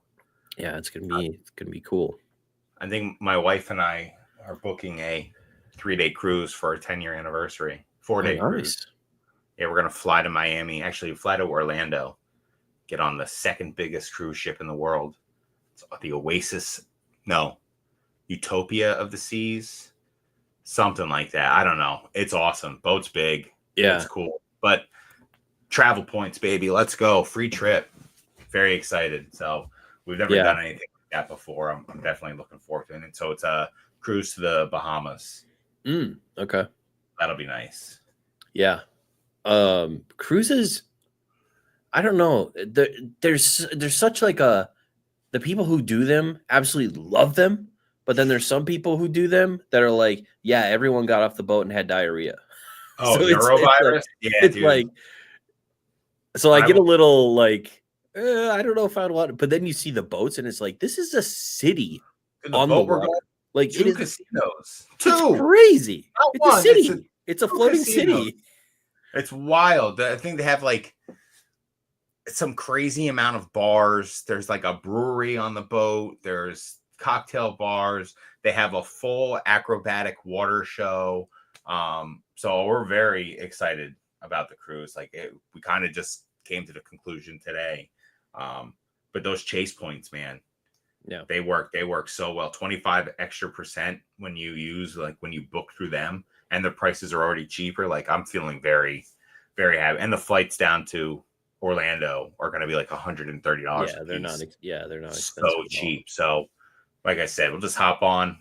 Yeah, it's gonna be cool. I think my wife and I are booking a 3-day cruise for our 10-year anniversary. 4-day cruise. Yeah, we're gonna fly to Miami. Actually, fly to Orlando. Get on the second biggest cruise ship in the world. It's the Utopia of the Seas. something like that. I don't know. It's awesome. Boat's big. Yeah. It's cool. But travel points, baby. Let's go. Free trip. Very excited. So we've never done anything like that before. I'm definitely looking forward to it. And so it's a cruise to the Bahamas. Okay. That'll be nice. Yeah. Cruises, I don't know. There's such like the people who do them absolutely love them, but then there's some people who do them that are like, yeah, everyone got off the boat and had diarrhea. Oh, So neurovirus? It's dude. like, so I get a little like, I don't know if I'd want it, but then you see the boats and it's like, this is a city on the water. Like two casinos. It's crazy. Not it's one. A city. It's a floating city. It's wild. I think they have like some crazy amount of bars. There's like a brewery on the boat. There's cocktail bars. They have a full acrobatic water show. So we're very excited about the cruise. Like we kind of just came to the conclusion today. But those chase points, man, yeah, they work so well. 25% extra when you book through them, and the prices are already cheaper. Like I'm feeling very, very happy. And the flights down to Orlando are going to be like $130. Yeah, they're not. They're not so cheap. So, like I said, we'll just hop on.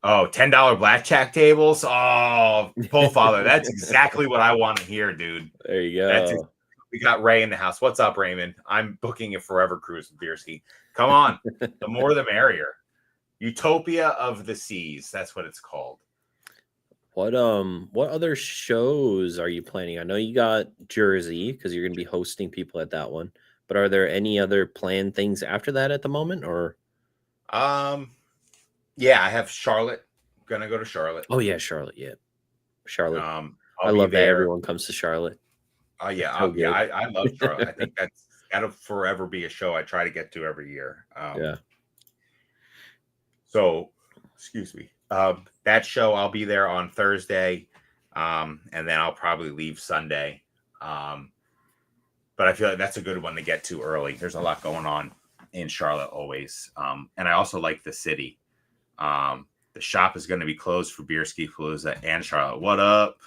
Oh, $10 blackjack tables. Oh, Pole Father. That's exactly what I want to hear, dude. There you go. We got Ray in the house. What's up, Raymond? I'm booking a forever cruise with Bierski. Come on. The more the merrier. Utopia of the Seas. That's what it's called. What other shows are you planning? I know you got Jersey because you're going to be hosting people at that one. But are there any other planned things after that at the moment, or? Yeah, I have Charlotte. I'm gonna go to Charlotte. Oh yeah, Charlotte. Yeah, Charlotte. I love that everyone comes to Charlotte. I love Charlotte. I think that's gotta forever be a show I try to get to every year. Yeah. So, excuse me. That show I'll be there on Thursday, and then I'll probably leave Sunday. But I feel like that's a good one to get to early. There's a lot going on in Charlotte always, and I also like the city. The shop is going to be closed for Bierski Palooza and Charlotte. What up?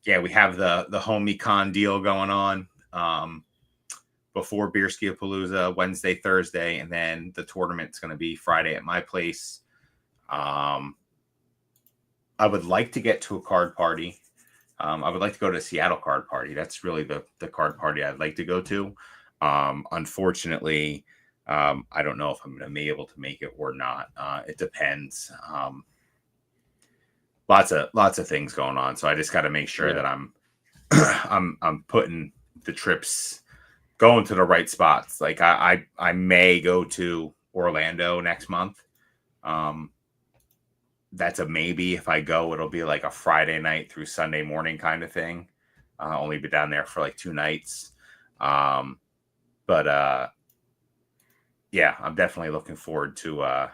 Yeah, we have the Homie Con deal going on before Bierski Palooza, Wednesday, Thursday, and then the tournament's going to be Friday at my place. I would like to get to a card party. I would like to go to a Seattle card party. That's really the card party I'd like to go to. Unfortunately, I don't know if I'm going to be able to make it or not. It depends. Lots of things going on, so I just got to make sure that I'm putting the trips going to the right spots. Like I may go to Orlando next month. That's a maybe. If I go, it'll be like a Friday night through Sunday morning kind of thing. I'll only be down there for like 2 nights. But yeah, I'm definitely looking forward to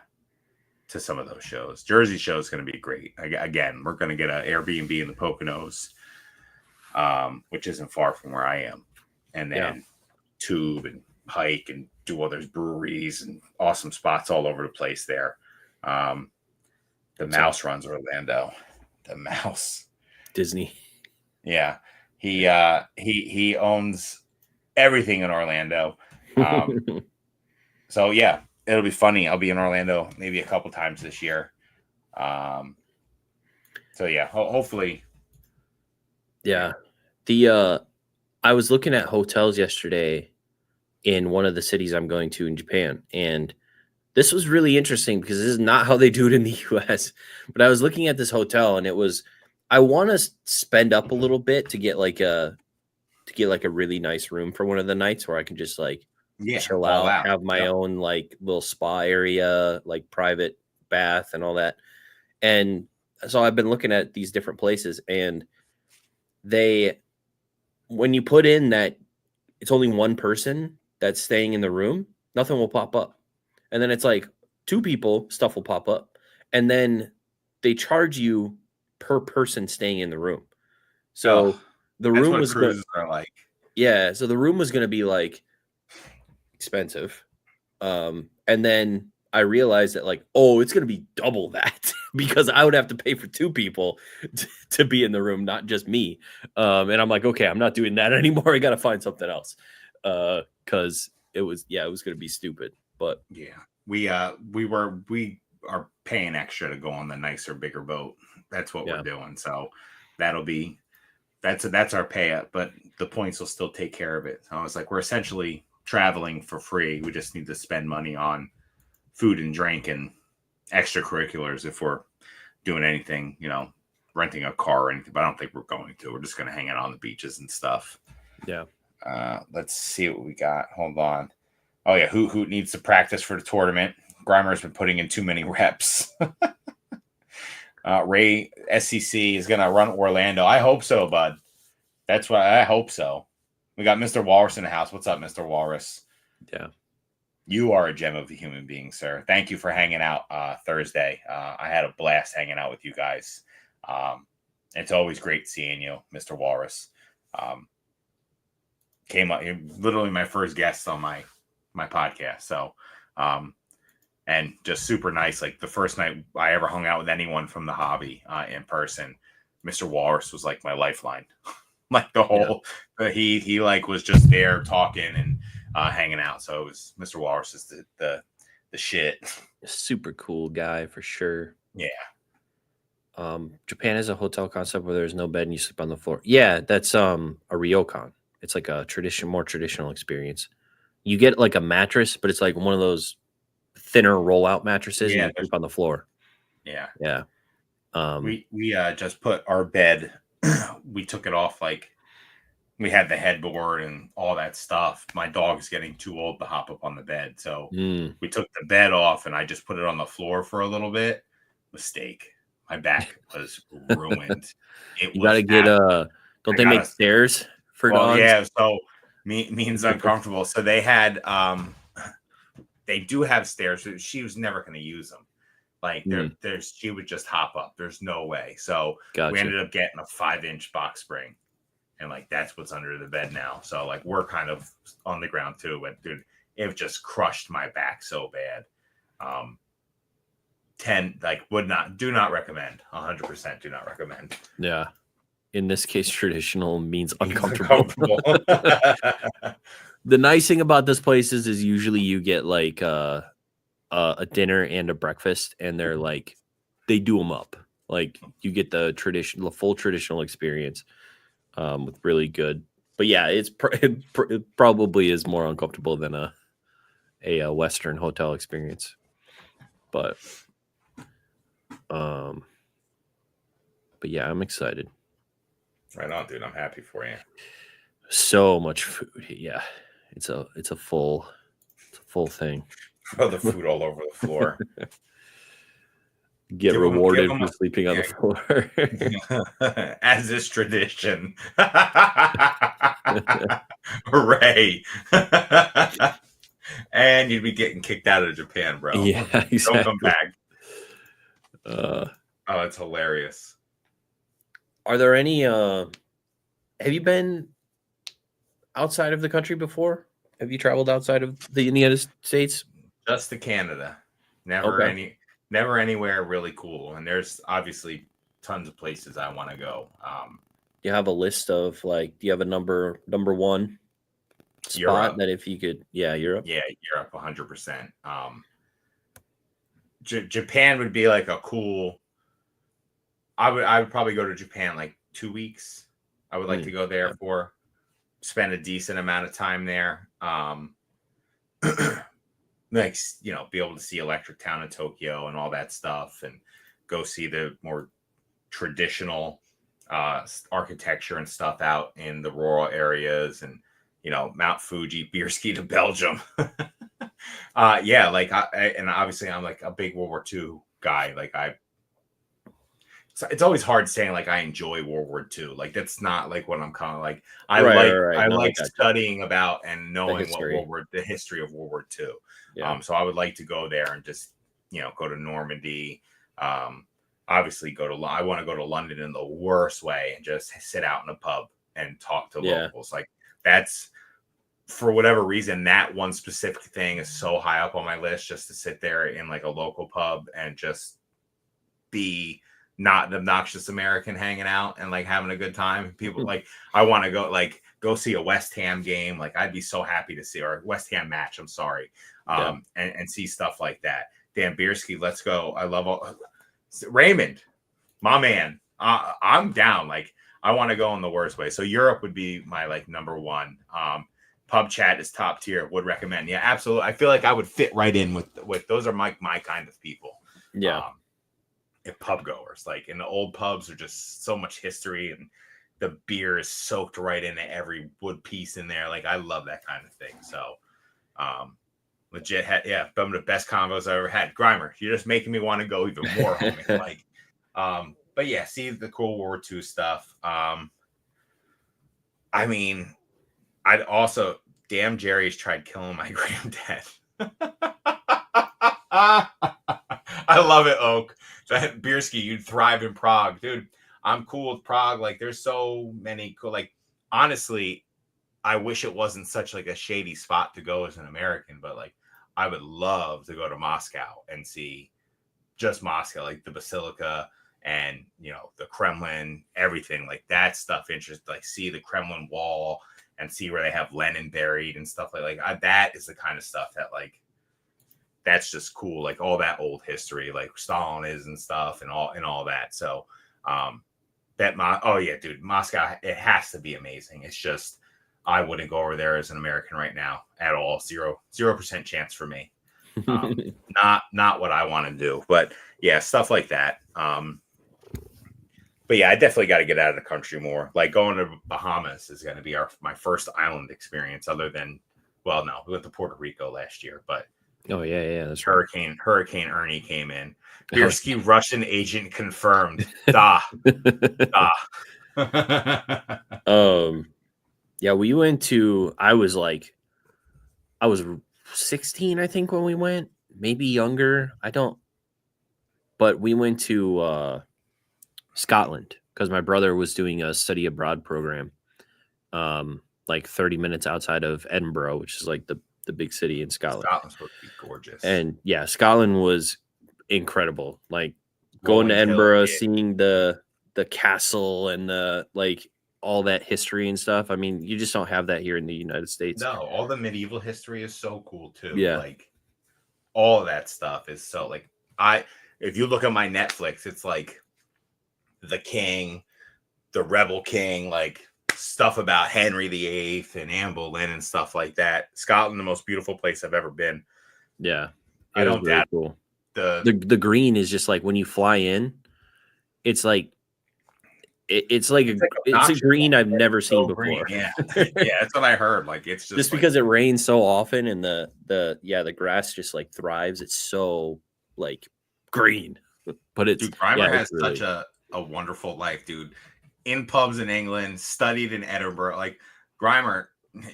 some of those shows. Jersey show is going to be great. Again, we're going to get an Airbnb in the Poconos, which isn't far from where I am, and then tube and hike and do all those breweries and awesome spots all over the place there. The Mouse runs Orlando. The Mouse. Disney. Yeah. He owns everything in Orlando. So yeah, it'll be funny. I'll be in Orlando maybe a couple times this year. So yeah, hopefully. Yeah. I was looking at hotels yesterday in one of the cities I'm going to in Japan, and this was really interesting because this is not how they do it in the US. But I was looking at this hotel, and I want to spend up a little bit to get like a really nice room for one of the nights where I can just like chill out, have my own like little spa area, like private bath and all that. And so I've been looking at these different places, and when you put in that it's only one person that's staying in the room, nothing will pop up. And then it's like 2 people, stuff will pop up. And then they charge you per person staying in the room. So the room was cruises are like. Yeah, so the room was going to be like expensive. And then I realized that like, oh, it's gonna be double that because I would have to pay for 2 people to be in the room, not just me. And I'm like, okay, I'm not doing that anymore. I gotta find something else. Because it was gonna be stupid. But yeah, we are paying extra to go on the nicer, bigger boat. That's what we're doing. So that's our pay up, but the points will still take care of it. So I was like, we're essentially traveling for free. We just need to spend money on food and drink and extracurriculars if we're doing anything, renting a car or anything. But I don't think we're going to. We're just going to hang out on the beaches and stuff. Yeah. Let's see what we got. Hold on. Oh yeah, Hoot needs to practice for the tournament. Grimer's been putting in too many reps. Ray SCC is going to run Orlando. I hope so, bud. That's what I hope so. We got Mr. Walrus in the house. What's up, Mr. Walrus? Yeah. You are a gem of a human being, sir. Thank you for hanging out Thursday. I had a blast hanging out with you guys. It's always great seeing you, Mr. Walrus. Came up, you're literally my first guest on my podcast. So, and just super nice. Like the first night I ever hung out with anyone from the hobby in person, Mr. Walrus was like my lifeline. Like the whole, he like was just there talking and hanging out. So it was Mr. Walrus is the shit. Super cool guy for sure. Yeah. Japan has a hotel concept where there's no bed and you sleep on the floor. Yeah, that's a ryokan. It's like a more traditional experience. You get like a mattress, but it's like one of those thinner rollout mattresses and you sleep on the floor. Yeah. Yeah. We just put our bed, we took it off, like we had the headboard and all that stuff. My dog's getting too old to hop up on the bed. So we took the bed off and I just put it on the floor for a little bit. Mistake. My back was ruined. You gotta get don't they make stairs for dogs? Yeah, so means uncomfortable. So they had they do have stairs. She was never going to use them. Like she would just hop up. There's no way. So we ended up getting a 5-inch box spring, and like that's what's under the bed now. So like we're kind of on the ground too. But dude, it just crushed my back so bad. 10 like do not recommend. 100% do not recommend. Yeah. In this case, traditional means uncomfortable. The nice thing about this place is usually you get like a dinner and a breakfast, and they're like they do them up. Like you get the full traditional experience with really good. But yeah, it probably is more uncomfortable than a Western hotel experience. But yeah, I'm excited. Right on, dude. I'm happy for you. So much food. Yeah. It's a full thing. Throw the food all over the floor. Get rewarded for sleeping on the floor. As is tradition. Hooray. And you'd be getting kicked out of Japan, bro. Yeah, exactly. Don't come back. Oh, it's hilarious. Are there any have you been outside of the country before? Have you traveled outside of the United States? Just to Canada. Never anywhere really cool. And there's obviously tons of places I want to go. You have a list of do you have a number one spot Europe. That if you could, Europe? Yeah, Europe 100%. Japan would be like a cool. I would probably go to Japan like 2 weeks. I would like to go there for spend a decent amount of time there. Like be able to see Electric Town in Tokyo and all that stuff, and go see the more traditional architecture and stuff out in the rural areas, and Mount Fuji, beer ski to Belgium. Yeah, like and obviously I'm like a big World War II guy. Like it's always hard saying like I enjoy World War II. Like that's not like what I'm kind of like. I like studying about and knowing the history of World War II. Yeah. So I would like to go there and just go to Normandy. Obviously I want to go to London in the worst way and just sit out in a pub and talk to locals. Like that's for whatever reason, that one specific thing is so high up on my list, just to sit there in like a local pub and just be not an obnoxious American hanging out and like having a good time. People like, I want to go see a West Ham game. Like I'd be so happy to see, or a West Ham match. I'm sorry. And see stuff like that. Dan Bierski, let's go. I love all Raymond, my man. I'm down. Like I want to go in the worst way. So Europe would be my like number one. Pub chat is top tier. Would recommend. Yeah, absolutely. I feel like I would fit right in with those are my kind of people. Yeah. If pub goers, like in the old pubs are just so much history and the beer is soaked right into every wood piece in there. Like I love that kind of thing. So legit some of the best combos I ever had. Grimer, you're just making me want to go even more, homie. Like but yeah, see the cool World War II stuff. I mean, I'd also damn Jerry's tried killing my granddad. I love it, Oak. Bierski, you'd thrive in Prague, dude. I'm cool with Prague. Like, there's so many cool. Like, honestly, I wish it wasn't such like a shady spot to go as an American, but like, I would love to go to Moscow and see just Moscow, like the Basilica and the Kremlin, everything like that stuff. Like, see the Kremlin wall and see where they have Lenin buried and stuff like that is the kind of stuff that like. That's just cool, like all that old history, like Stalin is and stuff, and all that. So, dude, Moscow, it has to be amazing. It's just I wouldn't go over there as an American right now at all. 0% chance for me. Not what I want to do. But yeah, stuff like that. But yeah, I definitely got to get out of the country more. Like going to Bahamas is going to be my first island experience, other than, well, no, we went to Puerto Rico last year, but. Oh yeah, that's Hurricane Ernie came in. Bierski Russian agent confirmed. Da. Yeah, we went to. I was 16, I think, when we went. Maybe younger. I don't. But we went to Scotland because my brother was doing a study abroad program. Like 30 minutes outside of Edinburgh, which is like the big city in Scotland. Scotland's supposed to be gorgeous. And yeah, Scotland was incredible. Like going to Edinburgh, seeing the castle and the like all that history and stuff. I mean, you just don't have that here in the United States. No, all the medieval history is so cool too. Yeah. Like all of that stuff is so like if you look at my Netflix, it's like the king, the rebel king, like stuff about Henry VIII and Anne Boleyn and stuff like that. Scotland, the most beautiful place I've ever been. Yeah, I don't doubt cool. The green is just like when you fly in, it's like it's a green I've never seen before. Green. Yeah, yeah, that's what I heard. Like it's just like, because it rains so often and the grass just like thrives. It's so like green, but it's dude. Grimer has such a wonderful life, dude. In pubs in England, studied in Edinburgh. Like Grimer,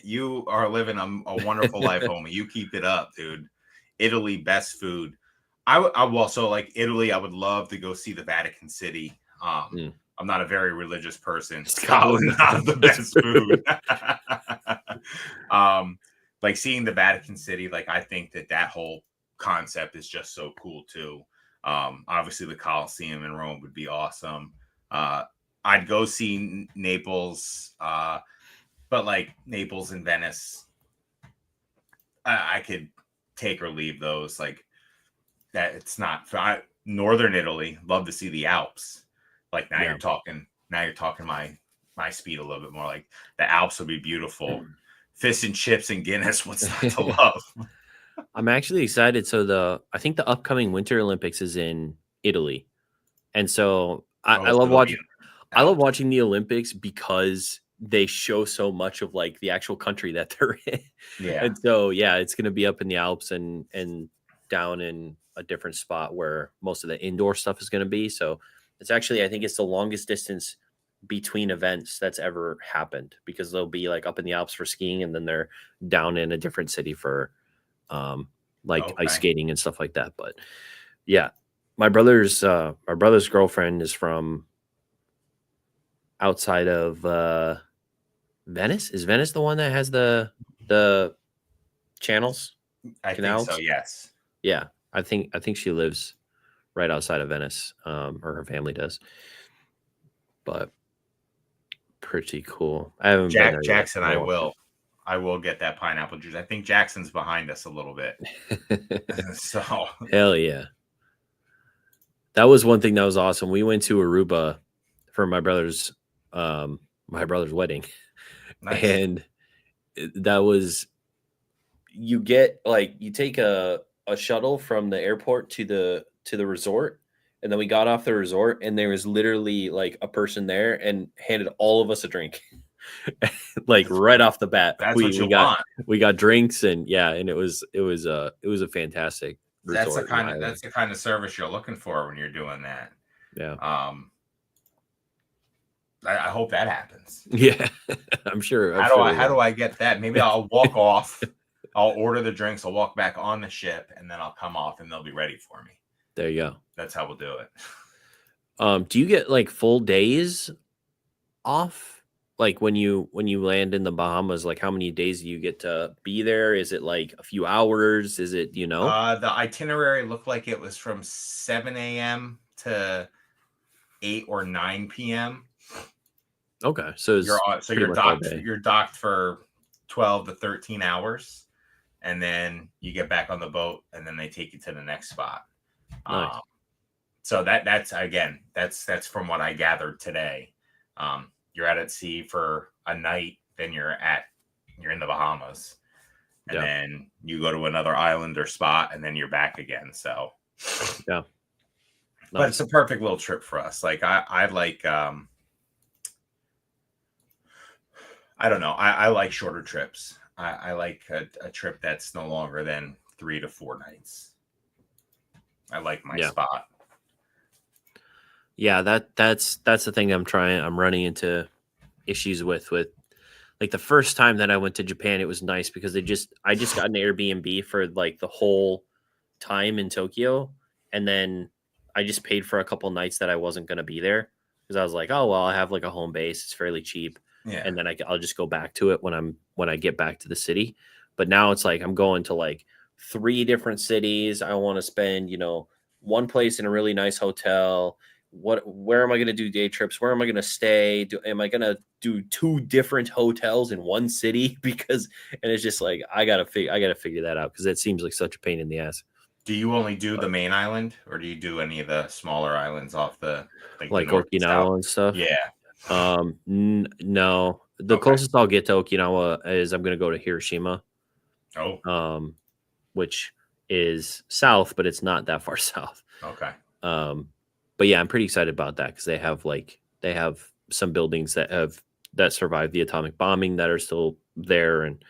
you are living a wonderful life, homie. You keep it up, dude. Italy, best food. I also like Italy. I would love to go see the Vatican City. I'm not a very religious person. Scotland, not the best food. Like seeing the Vatican City, like I think that whole concept is just so cool too. Obviously the Colosseum in Rome would be awesome. I'd go see Naples, but like Naples and Venice, I could take or leave those. Like that, it's not Northern Italy. Love to see the Alps. Like now you're talking my speed a little bit more. Like the Alps would be beautiful. Fish and chips and Guinness. What's not to love? I'm actually excited. So I think the upcoming Winter Olympics is in Italy, and so I love watching. I love watching the Olympics because they show so much of like the actual country that they're in. Yeah. And so, yeah, it's going to be up in the Alps and down in a different spot where most of the indoor stuff is going to be. So it's actually, I think it's the longest distance between events that's ever happened because they'll be like up in the Alps for skiing and then they're down in a different city for ice skating and stuff like that. But yeah, my brother's girlfriend is from outside of Venice. Is Venice the one that has the the channels, I canals. think so. Yes. Yeah, I think she lives right outside of Venice, or her family does. But pretty cool. I haven't been there Jackson, yet. I will get that pineapple juice. I think Jackson's behind us a little bit. So hell yeah. That was one thing that was awesome. We went to Aruba for my brother's wedding. nice. And that was, you get like, you take a shuttle from the airport to the resort, and then we got off the resort and there was literally like a person there and handed all of us a drink. Like right off the bat. That's what you got want. we got drinks, and and it was a fantastic resort. That's the kind of service you're looking for when you're doing that. Yeah. I hope that happens. Yeah. I'm sure. How do I get that? Maybe I'll walk off. I'll order the drinks. I'll walk back on the ship, and then I'll come off, and they'll be ready for me. There you go. That's how we'll do it. Do you get like full days off? Like when you land in the Bahamas, like how many days do you get to be there? Is it like a few hours? Is it, The itinerary looked like it was from 7 a.m. to 8 or 9 p.m. Okay, so you're docked for 12 to 13 hours, and then you get back on the boat, and then they take you to the next spot. Nice. So that's from what I gathered today. You're out at sea for a night, then you're in the Bahamas, and then you go to another island or spot, and then you're back again. So yeah, but it's a perfect little trip for us. Like I like I don't know. I like shorter trips. I like a trip that's no longer than 3 to 4 nights. I like my spot. Yeah, that's the thing I'm running into issues with like the first time that I went to Japan. It was nice because I just got an Airbnb for like the whole time in Tokyo, and then I just paid for a couple nights that I wasn't going to be there because I was like, oh well, I have like a home base, it's fairly cheap. Yeah. And then I'll just go back to it when I get back to the city. But now it's like I'm going to like 3 different cities. I want to spend, one place in a really nice hotel. Where am I going to do day trips? Where am I going to stay? Am I going to do 2 different hotels in one city? And it's just like, I got to figure that out because it seems like such a pain in the ass. Do you only do the main island, or do you do any of the smaller islands off the like Okinawa and stuff? Yeah. No. The closest I'll get to Okinawa is I'm going to go to Hiroshima. Oh. Which is south, but it's not that far south. Okay. But yeah, I'm pretty excited about that because they have some buildings that survived the atomic bombing that are still there, and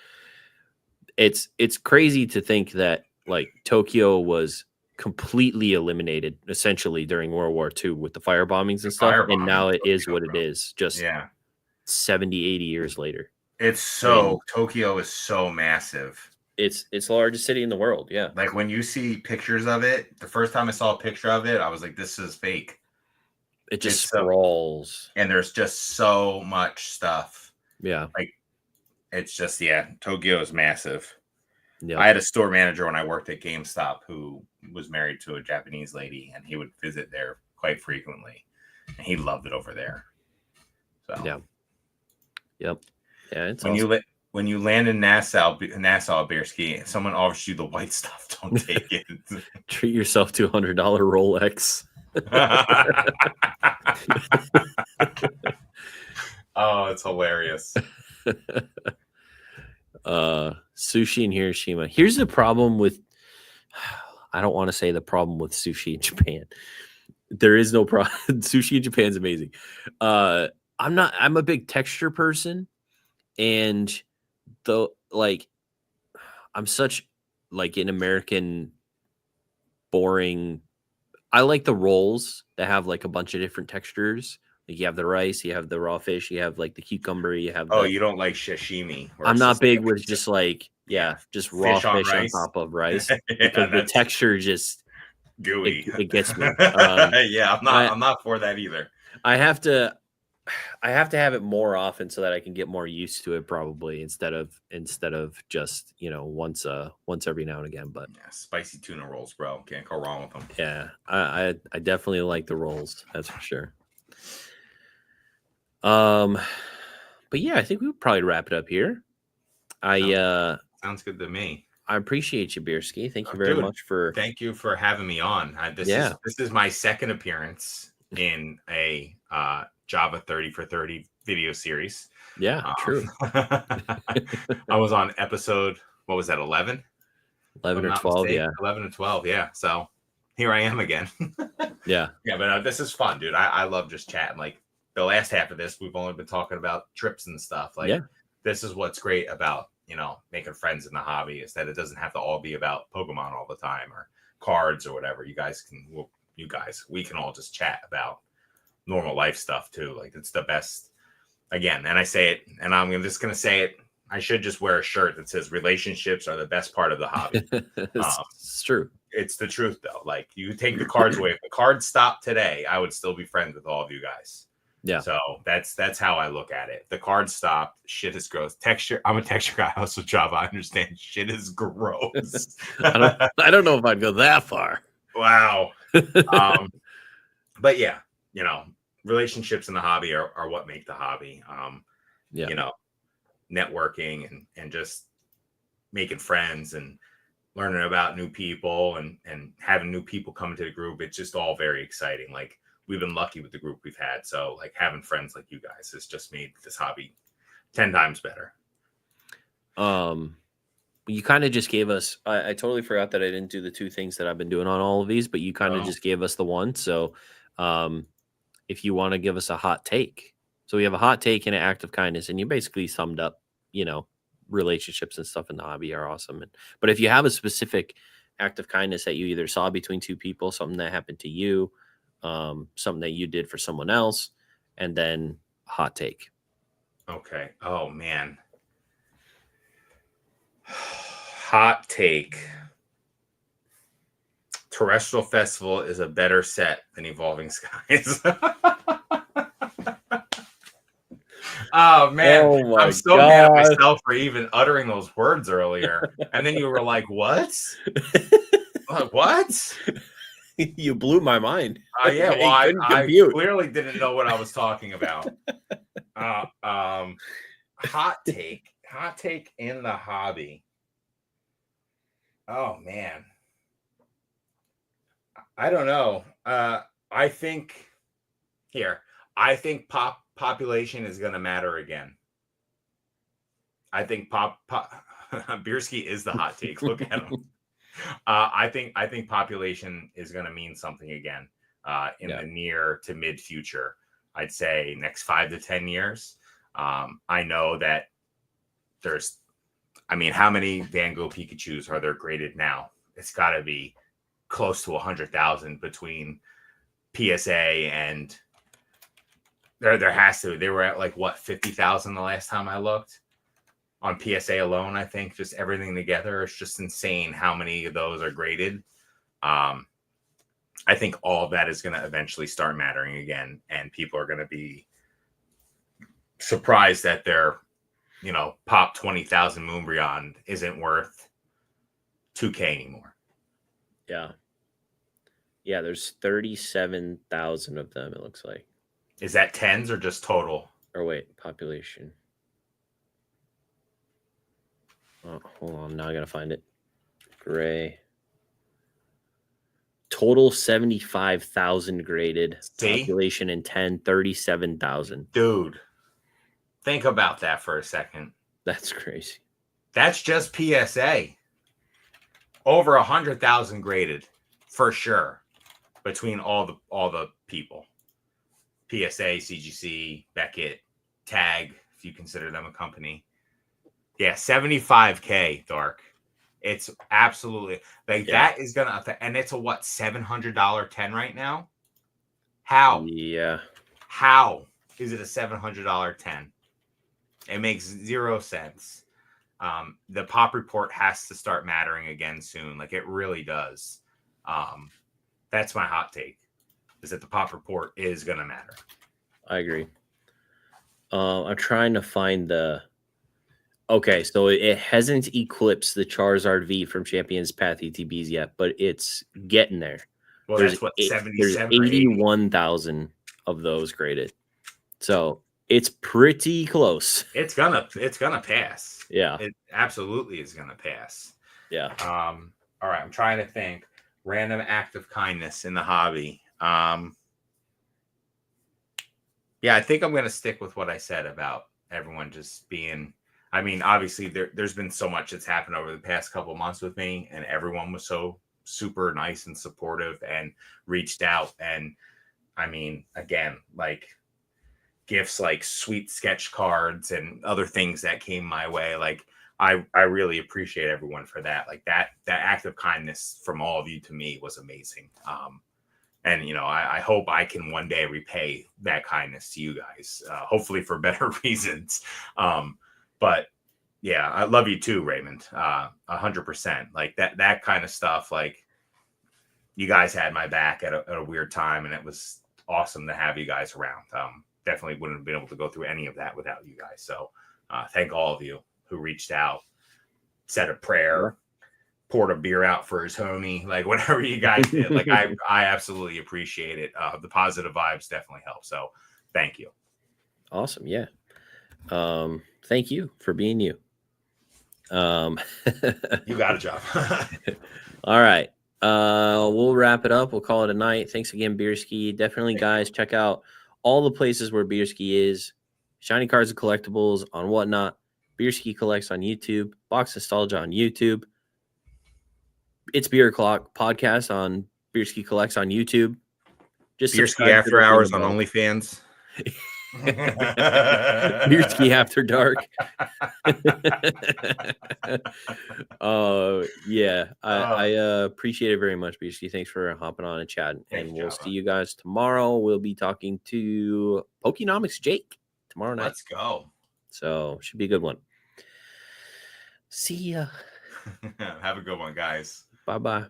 it's crazy to think that like Tokyo was completely eliminated essentially during World War II with the fire bombings and stuff, and now it is what it is. Just 70, 80 years later. Tokyo is so massive. It's the largest city in the world. Yeah. Like when you see pictures of it, the first time I saw a picture of it, I was like, this is fake. It just sprawls. And there's just so much stuff. Yeah. Like it's just, Tokyo is massive. Yeah. I had a store manager when I worked at GameStop who was married to a Japanese lady, and he would visit there quite frequently, and he loved it over there. So yeah. Yep. Yeah. It's when you land in Nassau, Beerski, someone offers you the white stuff, don't take it. Treat yourself to $100 Rolex. Oh, it's hilarious. Sushi in Hiroshima. Here's the problem with, I don't want to say the problem with sushi in Japan. There is no problem. Sushi in Japan is amazing. I'm a big texture person, and I'm such like an American boring. I like the rolls that have like a bunch of different textures. Like you have the rice, you have the raw fish, you have like the cucumber, you have. You don't like sashimi? I'm not big with just like just raw fish on top of rice because the texture just gooey. It gets me. I'm not for that either. I have to. I have to have it more often so that I can get more used to it, probably instead of just once every now and again. But Yeah, spicy tuna rolls, bro. Can't go wrong with them. yeah, I definitely like the rolls. That's for sure. But yeah, I think we would probably wrap it up here. Sounds good to me. I appreciate you, Bierski. Thank you very Dude, much for. thank you for having me on. This is my second appearance in a Java 30 for 30 video series. Yeah, true. I was on episode, what was that, 11? 11 or 12, yeah. 11 or 12, yeah. So here I am again. Yeah. Yeah, but this is fun, dude. I love just chatting. Like the last half of this, we've only been talking about trips and stuff. Like, this is what's great about, making friends in the hobby, is that it doesn't have to all be about Pokemon all the time or cards or whatever. We can all just chat about normal life stuff too. Like, it's the best. Again, and I say it, and I'm just going to say it. I should just wear a shirt that says relationships are the best part of the hobby. It's true. It's the truth, though. Like, you take the cards away. If the cards stopped today, I would still be friends with all of you guys. Yeah. So that's how I look at it. The cards stopped. Shit is gross. Texture. I'm a texture guy. Also Java. I understand. Shit is gross. I don't know if I'd go that far. Wow. But yeah, relationships in the hobby are what make the hobby. Networking and just making friends and learning about new people and having new people come into the group. It's just all very exciting. Like, we've been lucky with the group we've had. So, like, having friends like you guys has just made this hobby 10 times better. You kind of just gave us, I totally forgot that I didn't do the two things that I've been doing on all of these, but you kind of just gave us the one. So, if you want to give us a hot take. So we have a hot take and an act of kindness, and you basically summed up, relationships and stuff in the hobby are awesome. But if you have a specific act of kindness that you either saw between two people, something that happened to you, something that you did for someone else, and then a hot take. Okay. Oh, man. Hot take. Terrestrial Festival is a better set than Evolving Skies. Oh, man. I'm so mad at myself for even uttering those words earlier. And then you were like, what? What? You blew my mind. Yeah, well, I clearly didn't know what I was talking about. Hot take in the hobby. Oh, man. I don't know. I think population is going to matter again. I think Bierski is the hot take. Look at him. I think population is going to mean something again in the near to mid future. I'd say next 5 to 10 years. I know that how many Van Gogh Pikachus are there graded now? It's got to be close to 100,000 between PSA and there has to. They were at like what, 50,000 the last time I looked on PSA alone. I think just everything together, it's just insane how many of those are graded. I think all of that is going to eventually start mattering again, and people are going to be surprised that their pop 20,000 Moonbryon isn't worth 2K anymore. Yeah, there's 37,000 of them, it looks like. Is that tens or just total? Or wait, population. Oh, hold on, now I gotta find it. Gray. Total 75,000 graded. See? Population in 10, 37,000. Dude, think about that for a second. That's crazy. That's just PSA. Over 100,000 graded for sure between all the people. PSA, CGC, Beckett, Tag, if you consider them a company. Yeah, 75K, Dark. It's absolutely that is gonna, and it's a what, $700 10 right now? How? Yeah. How is it a $700 10? It makes zero sense. The pop report has to start mattering again soon. Like, it really does. That's my hot take, is that the pop report is going to matter. I agree. I'm trying to find the. Okay, so it hasn't eclipsed the Charizard V from Champions Path ETBs yet, but it's getting there. Well, There's that's what, there's 77 or 80? 81,000 of those graded, so it's pretty close. It's gonna pass. Yeah, It absolutely is gonna pass. yeah. All right, I'm trying to think. Random act of kindness in the hobby. Yeah, I think I'm gonna stick with what I said about everyone just being. I mean, obviously there's been so much that's happened over the past couple of months with me, and everyone was so super nice and supportive and reached out. And I mean, again, like gifts like sweet sketch cards and other things that came my way. Like I really appreciate everyone for that. Like that act of kindness from all of you to me was amazing. And you know, I hope I can one day repay that kindness to you guys, hopefully for better reasons. But yeah, I love you too, Raymond. 100%. Like that kind of stuff. Like you guys had my back at a weird time, and it was awesome to have you guys around. Definitely wouldn't have been able to go through any of that without you guys. So thank all of you who reached out, said a prayer, poured a beer out for his homie, like whatever you guys did. Like I absolutely appreciate it. The positive vibes definitely help. So thank you. Awesome. Yeah. Thank you for being you. You got a job. All right. We'll wrap it up. We'll call it a night. Thanks again, Beerski. Definitely, guys, check out all the places where Beerski is. Shiny Cards and Collectibles on Whatnot. Beerski Collects on YouTube. Box Nostalgia on YouTube. It's Beer O'Clock Podcast on Beerski Collects on YouTube. Just Beerski After Hours on OnlyFans. Beerski After Dark. Yeah, I appreciate it very much, Beerski. Thanks for hopping on and chatting. And we'll see you guys tomorrow. We'll be talking to Pokenomics Jake tomorrow night. Let's go. So should be a good one. See ya. Have a good one, guys. Bye-bye.